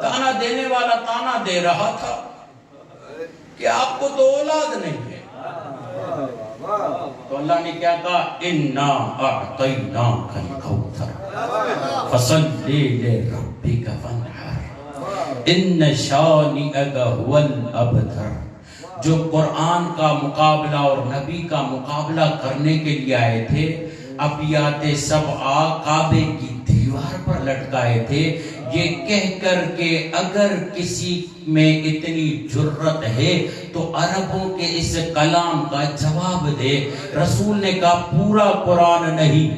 تانا دینے والا تانا دے رہا تھا کہ آپ کو تو اولاد نہیں ہے، تو اللہ نے کیا کہا اِنَّا أَعْطَيْنَاكَ الْكَوْثَرَ فَصَلِّ لِرَبِّكَ وَانْحَرْ إِنَّ شَانِئَكَ هُوَ الْأَبْتَرُ۔ جو قرآن کا مقابلہ اور نبی کا مقابلہ کرنے کے لیے آئے تھے، ابیات سبعہ کعبے کی دیوار پر لٹکائے تھے، یہ کہہ کر کہ اگر کسی میں اتنی جرت ہے تو عربوں کے اس کلام کا جواب دے۔ رسول نے کہا پورا قرآن نہیں،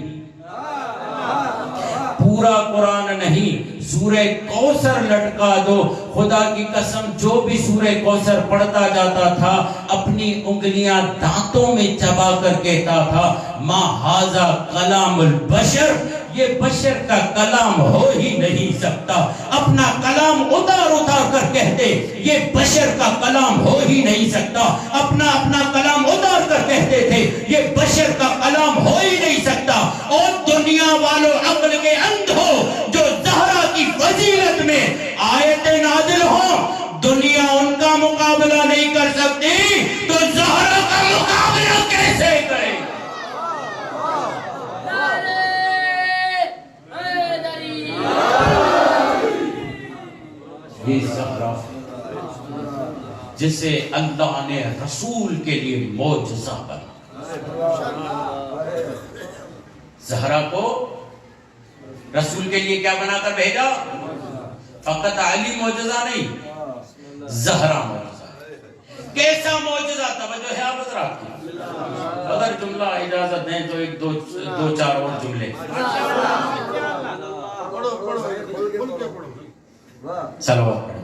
پورا قرآن نہیں، سورہ کوثر لٹکا دو۔ خدا کی قسم جو بھی سورہ کوثر پڑھتا جاتا تھا اپنی انگلیاں دانتوں میں چبا کر کہتا تھا ما ھذا کلام البشر، یہ بشر کا کلام ہو ہی نہیں سکتا۔ اپنا کلام اتار اتار کر کہتے یہ بشر کا کلام ہو ہی نہیں سکتا، اپنا کلام اتار کر کہتے تھے یہ بشر کا کلام ہو ہی نہیں سکتا۔ اور دنیا والوں عقل کے اندھ ہو جو زہرا کی فضیلت میں آیتیں نازل ہوں، دنیا ان کا مقابلہ نہیں کر سکتی تو زہرا کا مقابلہ کیسے کرے؟ یہ زہرا جسے اللہ نے رسول کے لیے معجزہ بنا، زہرا کو رسول کے لیے کیا بنا کر بھیجا؟ فقط علی معجزہ نہیں، زہرا معجزہ۔ کیسا معجزہ؟ توجہ ہے آپ حضرات کی؟ اگر جملہ اجازت دیں تو ایک دو چار اور جملے صلوات پڑھیں۔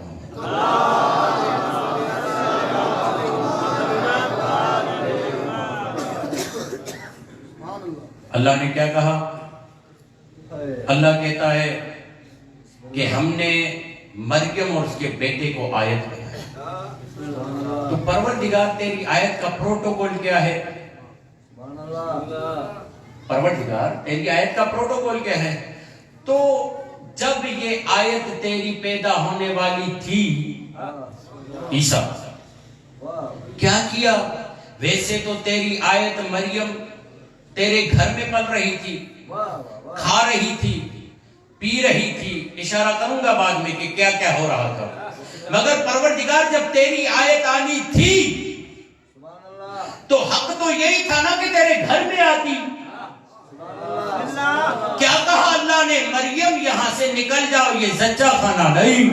اللہ نے کیا کہا؟ اللہ کہتا ہے کہ ہم نے مریم اور اس کے بیٹے کو آیت بنایا۔ تو پروردگار تیری آیت کا پروٹوکول کیا ہے؟ پروردگار تیری آیت کا پروٹوکول کیا ہے؟ تو جب یہ آیت تیری پیدا ہونے والی تھی، عیسیٰ کیا کیا؟ ویسے تو تیری آیت مریم تیرے گھر میں پل رہی تھی، کھا رہی تھی، پی رہی تھی، اشارہ کروں گا بعد میں کہ کیا کیا ہو رہا تھا، مگر پروردگار جب تیری آیت آنی تھی تو حق تو یہی تھا نا کہ تیرے گھر میں آتی۔ کیا کہا اللہ نے؟ مریم یہاں سے نکل جاؤ، یہ زچہ خانہ نہیں،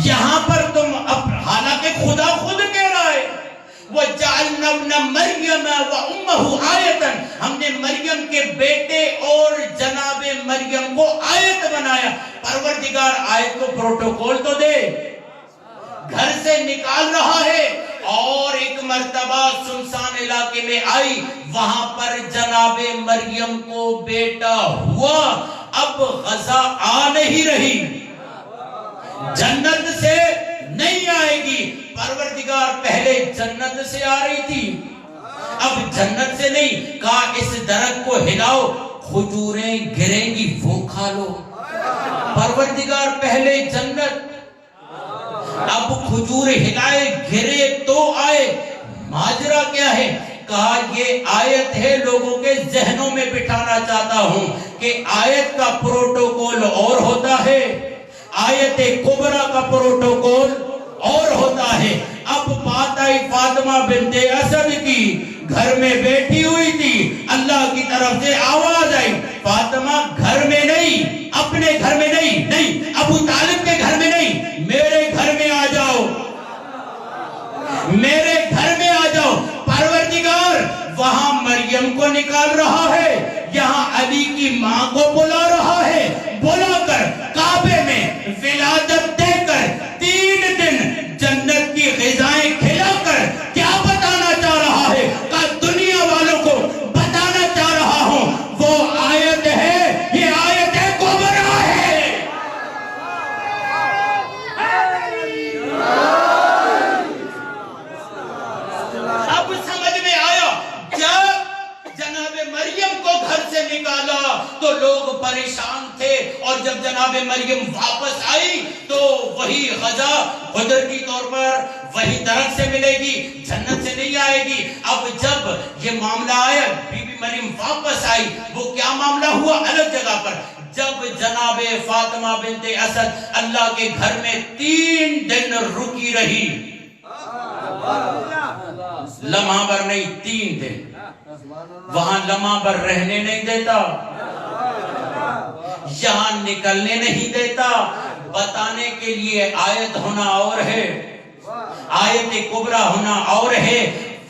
یہاں پر تم حالانکہ خدا خود کہہ رہا ہے وَجَعَلْنَا ابْنَ مَرْيَمَ وَأُمَّهُ آیَةً، ہم نے مریم کے بیٹے اور جناب مریم کو آیت بنایا۔ پروردگار آیت کو پروٹوکول تو دے، گھر سے نکال رہا ہے اور ایک مرتبہ سنسان علاقے میں آئی، وہاں پر جناب مریم کو بیٹا ہوا، اب غذا آ نہیں رہی، جنت سے نہیں آئے گی۔ پروردگار پہلے جنت سے آ رہی تھی، اب جنت سے نہیں، کہا اس درخت کو ہلاؤ، کھجوریں گریں گی وہ کھا لو۔ پروردگار پہلے جنت، اب کھجور ہلائے گرے تو آئے، ماجرا کیا ہے؟ کہا یہ آیت ہے، لوگوں کے ذہنوں میں بٹھانا چاہتا ہوں کہ آیت کا پروٹوکول اور ہوتا ہے، آیت کبرا کا پروٹوکول اور ہوتا ہے۔ اب بات آئی فاطمہ بنت اسد کی، گھر میں بیٹھی ہوئی تھی، اللہ کی طرف سے آواز آئی، فاطمہ گھر میں نہیں، اپنے گھر میں نہیں، ابو طالب کے گھر میں نہیں، میرے گھر میں آ جاؤ، میرے گھر میں آ جاؤ۔ پروردگار وہاں مریم کو نکال رہا ہے، یہاں علی کی ماں کو بلا رہا ہے، بلا کر کعبے میں ولادت دے کر 3 دن جنت کی غذائیں کھلا کر کیا بتانا چاہ رہا ہے؟ کہ دنیا والوں کو بتانا چاہ رہا ہوں وہ آیت ہے، یہ آیت ہے کبرا ہے۔ اب سمجھ میں آیا، جب جناب مریم کو گھر سے نکالا تو لوگ پریشان تھے، اور جب جناب مریم واپس آئی تو وہی غذا قدرتی طور پر وہی درخت سے ملے گی، جنت سے نہیں آئے گی۔ اب جب یہ معاملہ آیا، بی بی مریم واپس آئی، وہ کیا معاملہ ہوا الگ جگہ پر، جب جناب فاطمہ بنت اسد اللہ کے گھر میں 3 دن رکی رہی، لمحہ بھر نہیں، 3 دن، وہاں لمحہ بھر رہنے نہیں دیتا، یہاں نکلنے نہیں دیتا، بتانے کے لیے آیت ہونا اور ہے، آیت کبرا ہونا اور ہے۔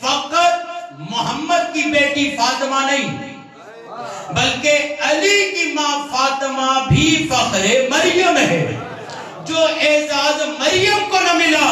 فقط محمد کی بیٹی فاطمہ نہیں، بلکہ علی کی ماں فاطمہ بھی فخر مریم ہے۔ جو اعزاز مریم کو نہ ملا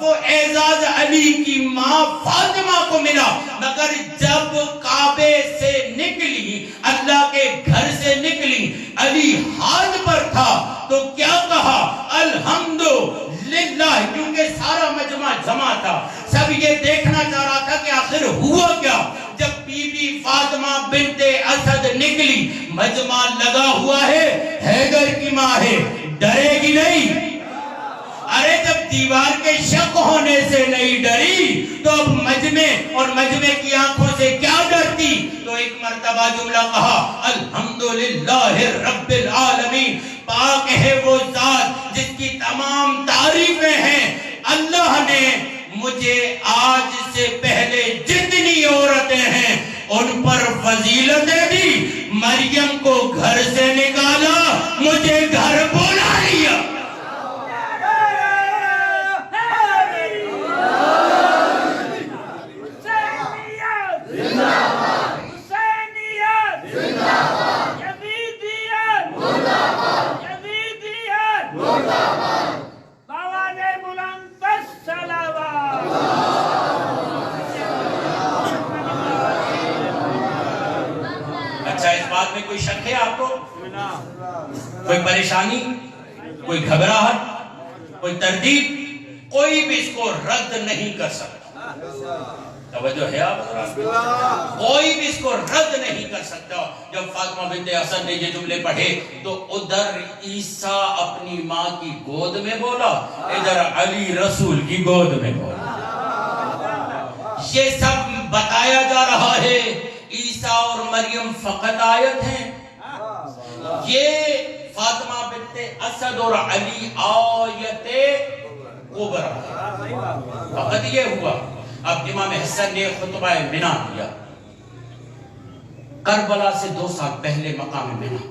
وہ اعزاز علی کی ماں فاطمہ کو ملا۔ مگر جب کعبے سے نکلی، اللہ کے گھر سے نکلی، علی ہاتھ پر تھا تو کیا کہا؟ الحمدللہ، کیونکہ سارا مجمع جمع تھا، سب یہ دیکھنا چاہ رہا تھا کہ آخر ہوا کیا۔ جب بی بی فاطمہ بنت اسد نکلی، مجمع لگا ہوا ہے، حیدر کی ماں ہے، ڈرے گی نہیں؟ ارے جب دیوار کے شک ہونے سے نہیں ڈری تو اب مجمع اور مجمع کی آنکھوں سے کیا ڈرتی؟ تو ایک مرتبہ جملہ کہا، الحمدللہ رب العالمین، پاک ہے وہ ذات جس کی تمام تعریفیں ہیں۔ اللہ نے مجھے آج سے پہلے جتنی عورتیں ہیں ان پر فضیلتیں دی، مریم کو گھر سے نکالا مجھے گھر بلا لیا. اچھا اس بات میں کوئی شک ہے آپ کو؟ کوئی پریشانی، کوئی گھبراہٹ، کوئی تردید؟ کوئی بھی اس کو رد نہیں کر سکتا. توجہ ہے آپ؟ کوئی بھی اس کو رد نہیں کر سکتا. جب فاطمہ بنت اسد نے یہ جملے پڑھے تو ادھر عیسیٰ اپنی ماں کی گود میں بولا، ادھر علی رسول کی گود میں بولا. یہ سب بتایا جا رہا ہے عیسیٰ اور مریم فقط آیت ہیں. یہ فاطمہ بنت اسد اور علی آیت کبریٰ فقط یہ ہوا. اب امام حسن نے خطبہ منا دیا کربلا سے 2 سال پہلے مقام منا.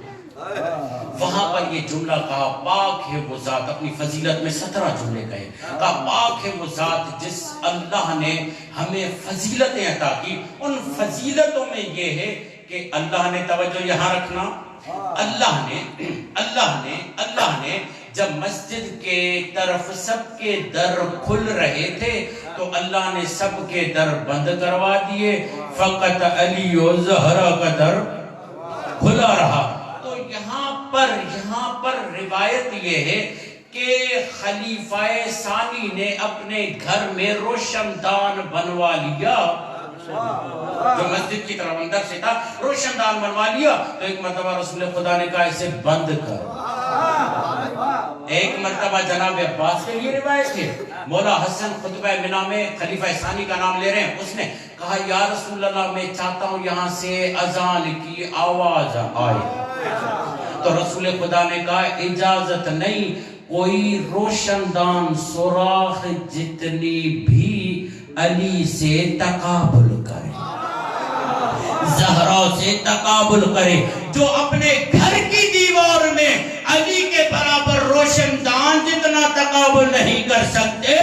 وہاں پر یہ جملہ کہا، پاک ہے وہ ذات، اپنی فضیلت میں 17 جملے کہے. کہا پاک ہے وہ ذات جس اللہ نے ہمیں فضیلتیں عطا کی. ان فضیلتوں میں یہ ہے کہ اللہ نے، توجہ یہاں رکھنا، اللہ نے جب مسجد کے طرف سب کے در کھل رہے تھے تو اللہ نے سب کے در بند کروا دیے، فقط علی و زہرا کا در کھلا رہا. تو یہاں پر روایت یہ ہے کہ خلیفہ ثانی نے اپنے گھر میں روشن دان بنوا لیا، جو مسجد کی طرف اندر سے تھا، روشن دان بنوا لیا. تو ایک مرتبہ رسول خدا نے کہا اسے بند کر. ایک مرتبہ جناب عباس کے لیے روایت ہے، مولا حسن خطبہ منا میں خلیفہ ثانی کا نام لے رہے ہیں، اس نے کہا یا رسول اللہ میں چاہتا ہوں یہاں سے اذان کی آواز آئے. تو رسول خدا نے کہا اجازت نہیں، کوئی روشن دان سوراخ جتنی بھی علی سے تقابل کرے، زہرا سے تقابل کرے. جو اپنے گھر کی دیوار میں علی کے برابر روشن دان جتنا تقابل نہیں کر سکتے،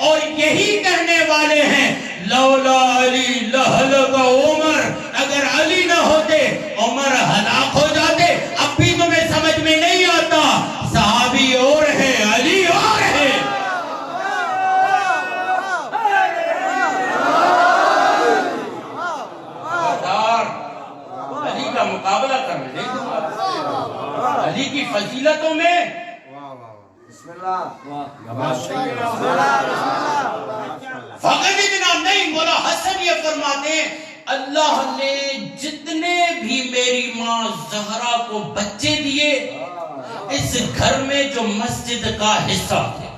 اور یہی کہنے والے ہیں لولا علی لہلک عمر، اگر علی نہ ہوتے عمر ہلاک ہو جاتے. اب بھی تمہیں سمجھ میں نہیں آتا، صحابی اور ہیں، علی اور ہیں. علی کا مقابلہ کرنے نہیں دوں. علی کی فضیلتوں میں فقط اتنا نہیں، مولا حسن یہ فرماتے ہیں اللہ نے جتنے بھی میری ماں زہرا کو بچے دیے اس گھر میں جو مسجد کا حصہ تھے.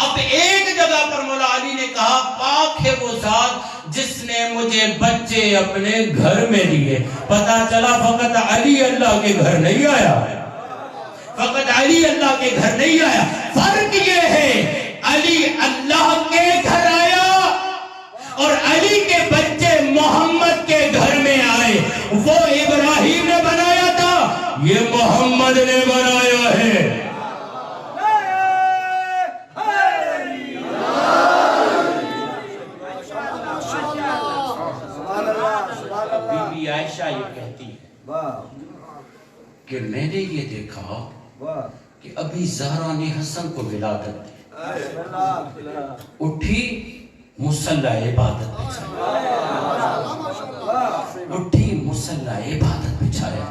اب ایک جگہ پر مولا علی نے کہا پاک ہے وہ ذات جس نے مجھے بچے اپنے گھر میں دیے. پتا چلا فقط علی اللہ کے گھر نہیں آیا، فقط علی اللہ کے گھر نہیں آیا. فرق یہ ہے علی اللہ کے گھر آیا اور علی کے بچے محمد کے گھر میں آئے. وہ ابراہیم نے بنایا تھا، یہ محمد نے بنایا ہے. بی بی عائشہ یہ کہتی ہے کہ میں نے یہ دیکھا کہ ابھی زہرا نے حسن کو ولادت دی، اٹھی مصلی عبادت بچھایا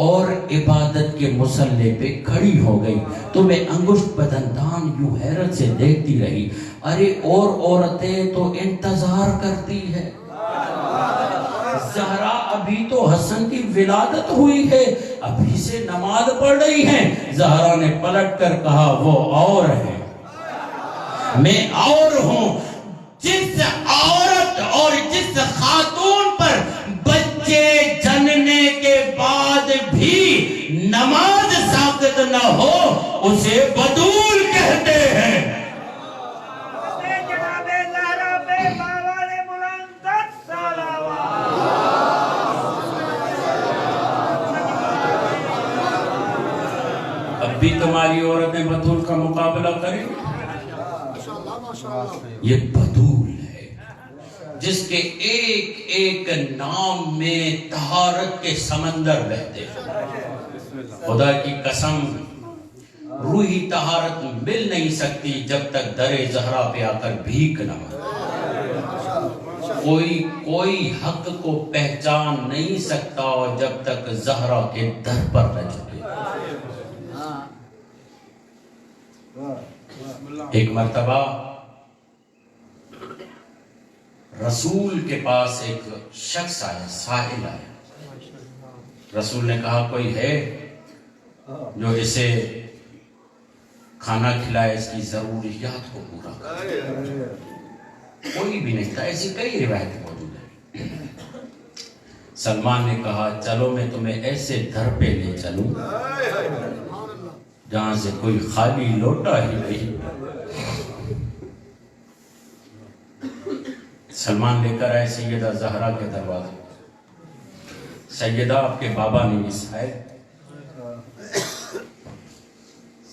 اور عبادت کے مصلی پہ کھڑی ہو گئی. تو میں انگشت بدندان یوں حیرت سے دیکھتی رہی. ارے اور عورتیں تو انتظار کرتی ہے، زہرا ابھی تو حسن کی ولادت ہوئی ہے، ابھی سے نماز پڑھ رہی ہیں. زہرا نے پلٹ کر کہا وہ اور ہے، میں اور ہوں. جس عورت اور جس خاتون پر بچے جننے کے بعد بھی نماز ساقط نہ ہو اسے بدول کہتے ہیں. اب بھی تمہاری عورتیں بطول کا مقابلہ کریں؟ یہ بطول ہے جس کے ایک ایک نام میں طہارت کے سمندر بہتے ہیں۔ خدا کی قسم روحی طہارت مل نہیں سکتی جب تک در زہرا پہ آ کر بھیک نہ ہو۔ کوئی حق کو پہچان نہیں سکتا جب تک زہرا کے در پر نہ جھکے۔ ایک مرتبہ رسول کے پاس ایک شخص آیا، سائل آیا۔ رسول نے کہا کوئی ہے جو اسے کھانا کھلائے، اس کی ضروریات کو پورا کرے؟ کوئی بھی نہیں تھا۔ ایسی کئی روایتیں موجود ہیں۔ سلمان نے کہا چلو میں تمہیں ایسے در پہ لے چلوں جہاں سے کوئی خالی لوٹا ہی نہیں۔ سلمان لے کر آئے سیدہ زہرا کے دروازے۔ سیدہ آپ کے بابا نے ہے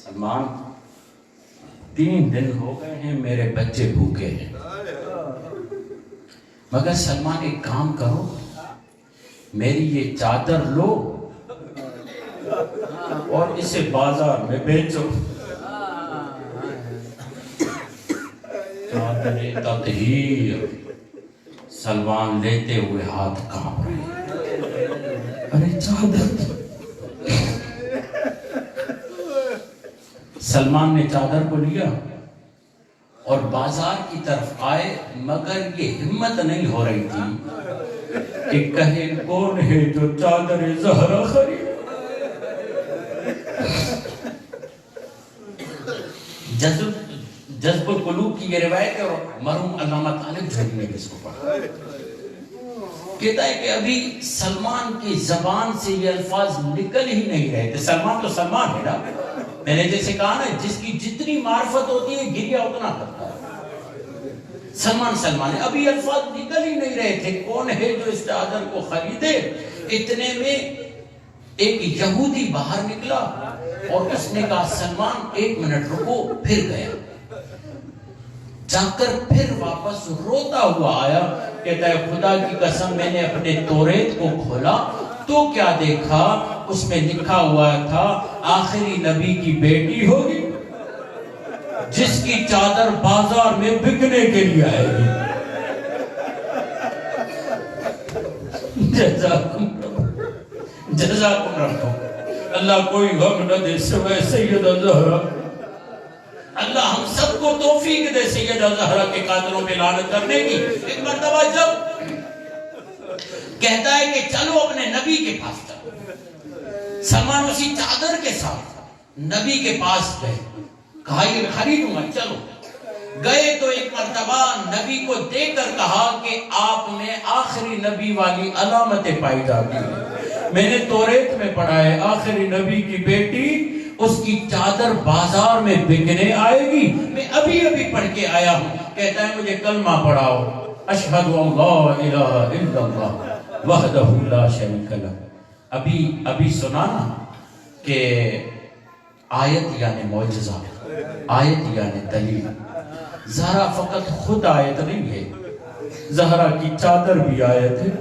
سلمان 3 دن ہو گئے ہیں میرے بچے بھوکے ہیں، مگر سلمان ایک کام کرو، میری یہ چادر لو اور اسے بازار میں بیچو۔ چادر تطہیر سلمان لیتے ہوئے ہاتھ کانپ رہے، ارے چادر۔ سلمان نے چادر کو لیا اور بازار کی طرف آئے، مگر یہ ہمت نہیں ہو رہی تھی کہ کہے کون ہے جو چادر زہرا خرید۔ جذب القلوب کی یہ روایت ہے، اور مرحوم علامہ طالب جھوٹی نے اس کو پڑھا، کہتا ہے کہ ابھی سلمان کی زبان سے یہ الفاظ نکل ہی نہیں رہے تھے۔ سلمان تو سلمان ہے نا، میں نے جیسے کہا نا، جس کی جتنی معرفت ہوتی ہے گریہ اتنا کرتا ہے۔ سلمان ہے، ابھی الفاظ نکل ہی نہیں رہے تھے کون ہے جو اس چادر کو خریدے۔ اتنے میں ایک یہودی باہر نکلا اور اس نے کہا سلمان 1 منٹ رکو، پھر گیا، جا کر پھر واپس روتا ہوا آیا، کہتا ہے خدا کی قسم میں نے اپنے توریت کو کھولا تو کیا دیکھا، اس میں لکھا ہوا تھا آخری نبی کی بیٹی ہوگی جس کی چادر بازار میں بکنے کے لیے آئے گی۔ جزاکم رب، اللہ کوئی غم نہ دے سوائے سیدہ زہرا۔ اللہ ہم سب کو توفیق دے سیدہ زہرا کے قاتلوں پہ لعنت کرنے کی۔ ایک مرتبہ جب کہتا ہے کہ چلو اپنے نبی کے پاس چلو، سلمان اسی چادر کے ساتھ نبی کے پاس گئے، کہا یہ خریدوں گا، چلو گئے تو ایک مرتبہ نبی کو دیکھ کر کہا کہ آپ میں آخری نبی والی علامتیں پائی جاتی ہیں، میں نے توریت میں پڑھا ہے آخری نبی کی بیٹی اس کی چادر بازار میں بکنے آئے گی، میں ابھی پڑھ کے آیا ہوں۔ کہتا ہے مجھے کلمہ پڑھاؤ، اشہد ان لا الہ الا اللہ وحدہ لا شریک لہ۔ ابھی سنا نا کہ آیت یعنی معجزہ، آیت یعنی دلیل۔ زہرا فقط خود آیت نہیں ہے، زہرا کی چادر بھی آیت ہے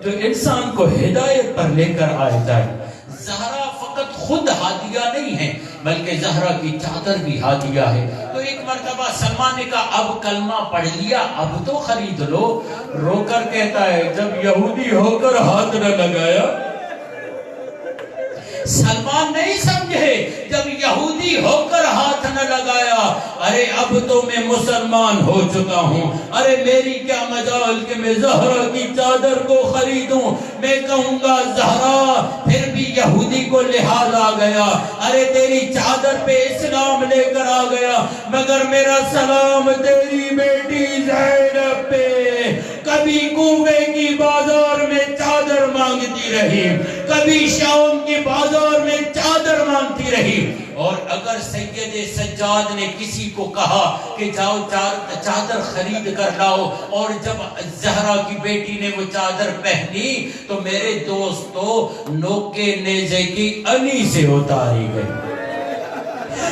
جو انسان کو ہدایت پر لے کر آئے جائے۔ زہرا فقط خود ہادیہ نہیں ہے بلکہ زہرا کی چادر بھی ہادیہ ہے۔ تو ایک مرتبہ سلمان نے کہا اب کلمہ پڑھ لیا، اب تو خرید لو۔ رو کر کہتا ہے جب یہودی ہو کر ہاتھ نہ لگایا۔ سلمان نہیں سمجھے جب یہودی ہو کر ہاتھ نہ لگایا، ارے اب تو میں مسلمان ہو چکا ہوں، ارے میری کیا مجال کہ میں زہرا کی چادر کو خریدوں۔ میں کہوں گا زہرا، پھر بھی یہودی کو لحاظ آ گیا، ارے تیری چادر پہ اسلام لے کر آ گیا، مگر میرا سلام تیری بیٹی زینب پہ۔ کبھی کوفے کی بازار میں چادر مانگتی رہی، کبھی شام کی بازار میں چادر مانگتی رہی، اور اگر سید سجاد نے کسی کو کہا کہ جاؤ چادر خرید کر لاؤ، اور جب زہرا کی بیٹی نے وہ چادر پہنی تو میرے دوستو نوکے نیزے کی انی سے اتاری گئی،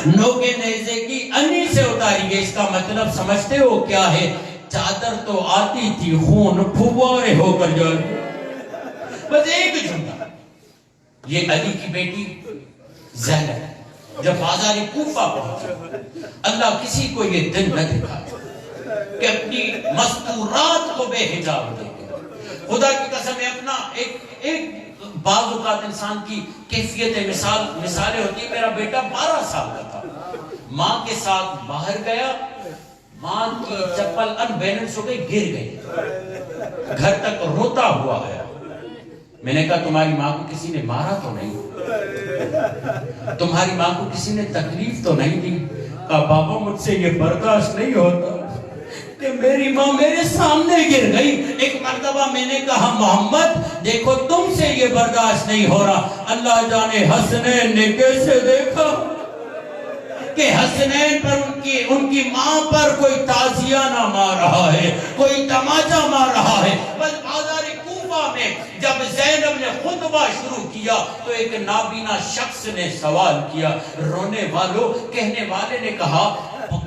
نوکے نیزے کی انی سے اتاری گئی۔ اس کا مطلب سمجھتے ہو کیا ہے؟ چادر تو آتی تھی، خون پھوارے ہو کر جاتی۔ بس ایک جملہ، یہ علی کی بیٹی زینب جب بازار کوفہ پہنچا، اللہ کسی کو یہ دن نہ دکھائے کہ اپنی مستورات کو بے حجاب دیکھے۔ خدا کی قسم ہے، اپنا ایک بعض اوقات انسان کی کیفیت مثالیں ہوتی ہیں۔ میرا بیٹا 12 سال کا تھا، ماں کے ساتھ باہر گیا، ماں کی چپل ان بیلنس ہو گئی، گر گئی، گھر تک روتا ہوا ہے۔ میں نے کہا تمہاری ماں کو کسی نے مارا تو نہیں؟ تمہاری ماں کو کسی نے تکلیف تو نہیں دی؟ کہا بابا مجھ سے یہ برداشت نہیں ہوتا کہ میری ماں میرے سامنے گر گئی۔ ایک مرتبہ میں نے کہا محمد دیکھو تم سے یہ برداشت نہیں ہو رہا، اللہ جانے حسنین نے کیسے دیکھا کہ حسنین پر ان کی ماں پر کوئی تعزیہ نہ مار رہا ہے، کوئی تماچا مار رہا ہے۔ بس بازار کوفہ میں جب زینب نے خطبہ شروع کیا تو ایک نابینا شخص نے سوال کیا، رونے والوں، کہنے والے نے کہا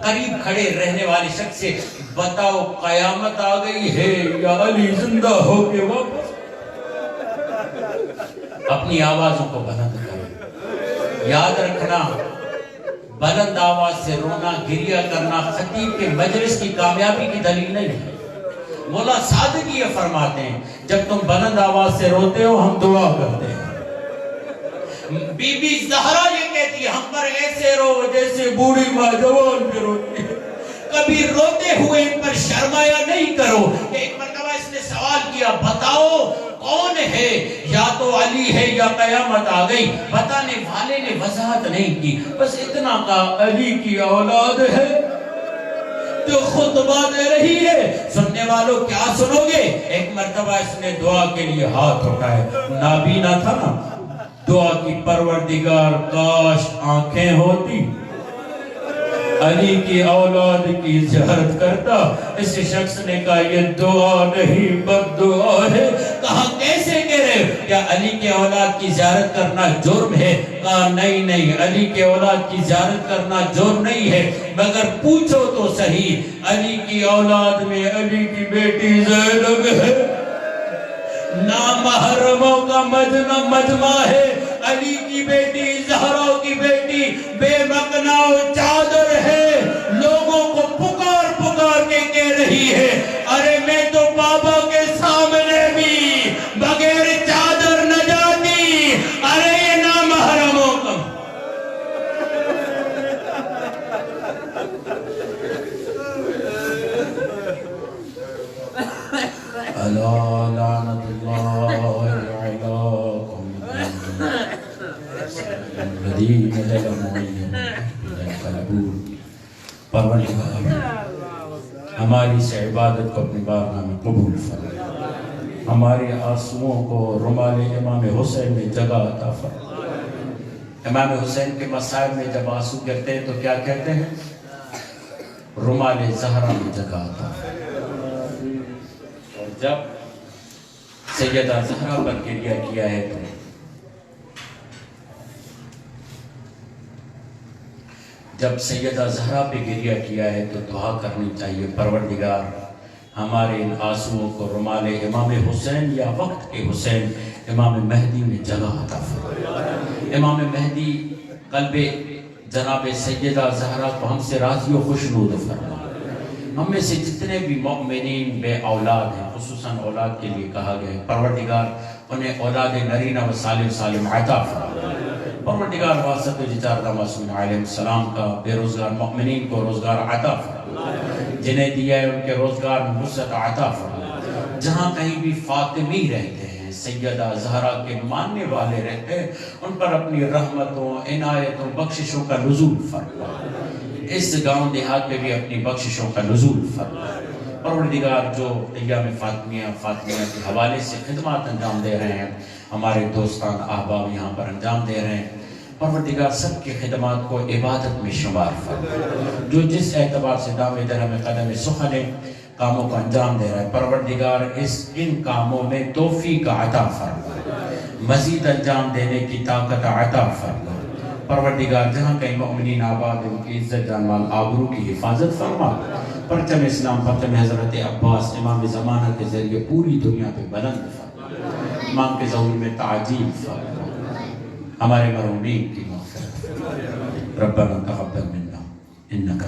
قریب کھڑے رہنے والے شخص سے، بتاؤ قیامت آ گئی ہے یا علی زندہ ہو کے واپس؟ اپنی آوازوں کو بلند کریں، یاد رکھنا بلند آواز سے رونا گریہ کرنا خطیب کے مجلس کی کامیابی کی دلیل نہیں ہے۔ مولا صادق یہ فرماتے ہیں جب تم بلند آواز سے روتے ہو ہم دعا کرتے ہیں۔ بی بی زہرا یہ کہتی ہے ہم پر ایسے رو جیسے بوڑھی ماں جوان پہ روتی ہے، کبھی روتے ہوئے ان پر شرمایا نہیں کرو۔ ایک مرتبہ اس نے سوال کیا بتاؤ کون ہے، یا تو علی ہے یا قیامت آ گئی۔ بتانے والے نے وضاحت نہیں کی، بس اتنا کہا علی کی اولاد ہے جو خطبہ دے رہی ہے۔ سننے والوں کیا سنو گے؟ ایک مرتبہ اس نے دعا کے لیے ہاتھ اٹھائے، نابینا تھا نا، دعا کی پروردگار کاش آنکھیں ہوتی، علی کی اولاد کی زیارت کرتا۔ اس شخص نے کہا یہ دعا نہیں بد دعا ہے۔ کہا کیسے کہہ رہے ہو؟ کیا علی کے اولاد کی زیارت کرنا جرم ہے؟ کہا نہیں، علی کے اولاد کی زیارت کرنا جرم نہیں ہے، مگر پوچھو تو صحیح علی کی اولاد میں علی کی بیٹی زینب ہے، نامحرموں کا مجمع ہے، علی کی بیٹی زہرا کی بیٹی بے مقنا چادر ہے، لوگوں کو پکار کے کہہ رہی ہے ارے میں تو بابا کے سامنے بھی بغیر چادر نہ جاتی، ارے یہ نامحرموں کا۔ الا لعنت اللہ علیکم الذین ظلموا ينقلبون۔ پروردگار ہماری اس عبادت کو اپنی بارگاہ میں قبول فرما، ہمارے آنسوؤں کو رمال امام حسین میں جگہ عطا فرما۔ امام حسین کے مصائب میں جب آنسو گرتے ہیں تو کیا کہتے ہیں؟ رمال زہرا میں جگہ عطا فرما۔ اور جب سیدہ زہرا پر گریہ کیا ہے تو جب سیدہ زہرا پہ گریہ کیا ہے تو دعا کرنی چاہیے، پروردگار ہمارے ان آنسوؤں کو رمال امام حسین یا وقت کے حسین امام مہدی میں جگہ عطا فرما۔ امام مہدی قلب جناب سیدہ زہرا کو ہم سے راضی و خوشنود فرما۔ ہم میں سے جتنے بھی مؤمنین بے اولاد ہیں، خصوصاً اولاد کے لیے کہا گیا ہے، پروردگار انہیں اولاد نرینہ و سالم عطا فرما۔ پروردگار واسطہ جتاردہ معصومین علیہ السلام کا بے روزگار مؤمنین کو روزگار عطا فرما، جنہیں دیا ہے ان کے روزگار میں وسعت عطا فرما۔ جہاں کہیں بھی فاطمی رہتے ہیں، سیدہ زہرا کے ماننے والے رہتے ہیں، ان پر اپنی رحمتوں، عنایتوں، بخششوں کا نزول فرما۔ اس گاؤں دیہات پہ بھی اپنی بخششوں کا نزول فرما۔ پروردگار جو ایام فاطمیہ کے حوالے سے خدمات انجام دے رہے ہیں، ہمارے دوستان احباب یہاں پر انجام دے رہے ہیں، پروردگار سب کی خدمات کو عبادت میں شمار فرما، جو جس اعتبار سے دام درہم قدم سخن کاموں کو انجام دے رہا ہے، پروردگار ان کاموں میں توفیق عطا فرما، مزید انجام دینے کی طاقت عطا فرما۔ پروردگار جہاں کہیں مؤمنین آباد ان کی عزت جان مال آبرو کی حفاظت فرما، پرچم اسلام پرچم حضرت عباس امام زمانہ کے ذریعے پوری دنیا پہ بلند فرما، امام کے ظہور میں تعجیل فرما، ہمارے مرحومین کی مغفرت فرما۔ ربنا تقبل منا انک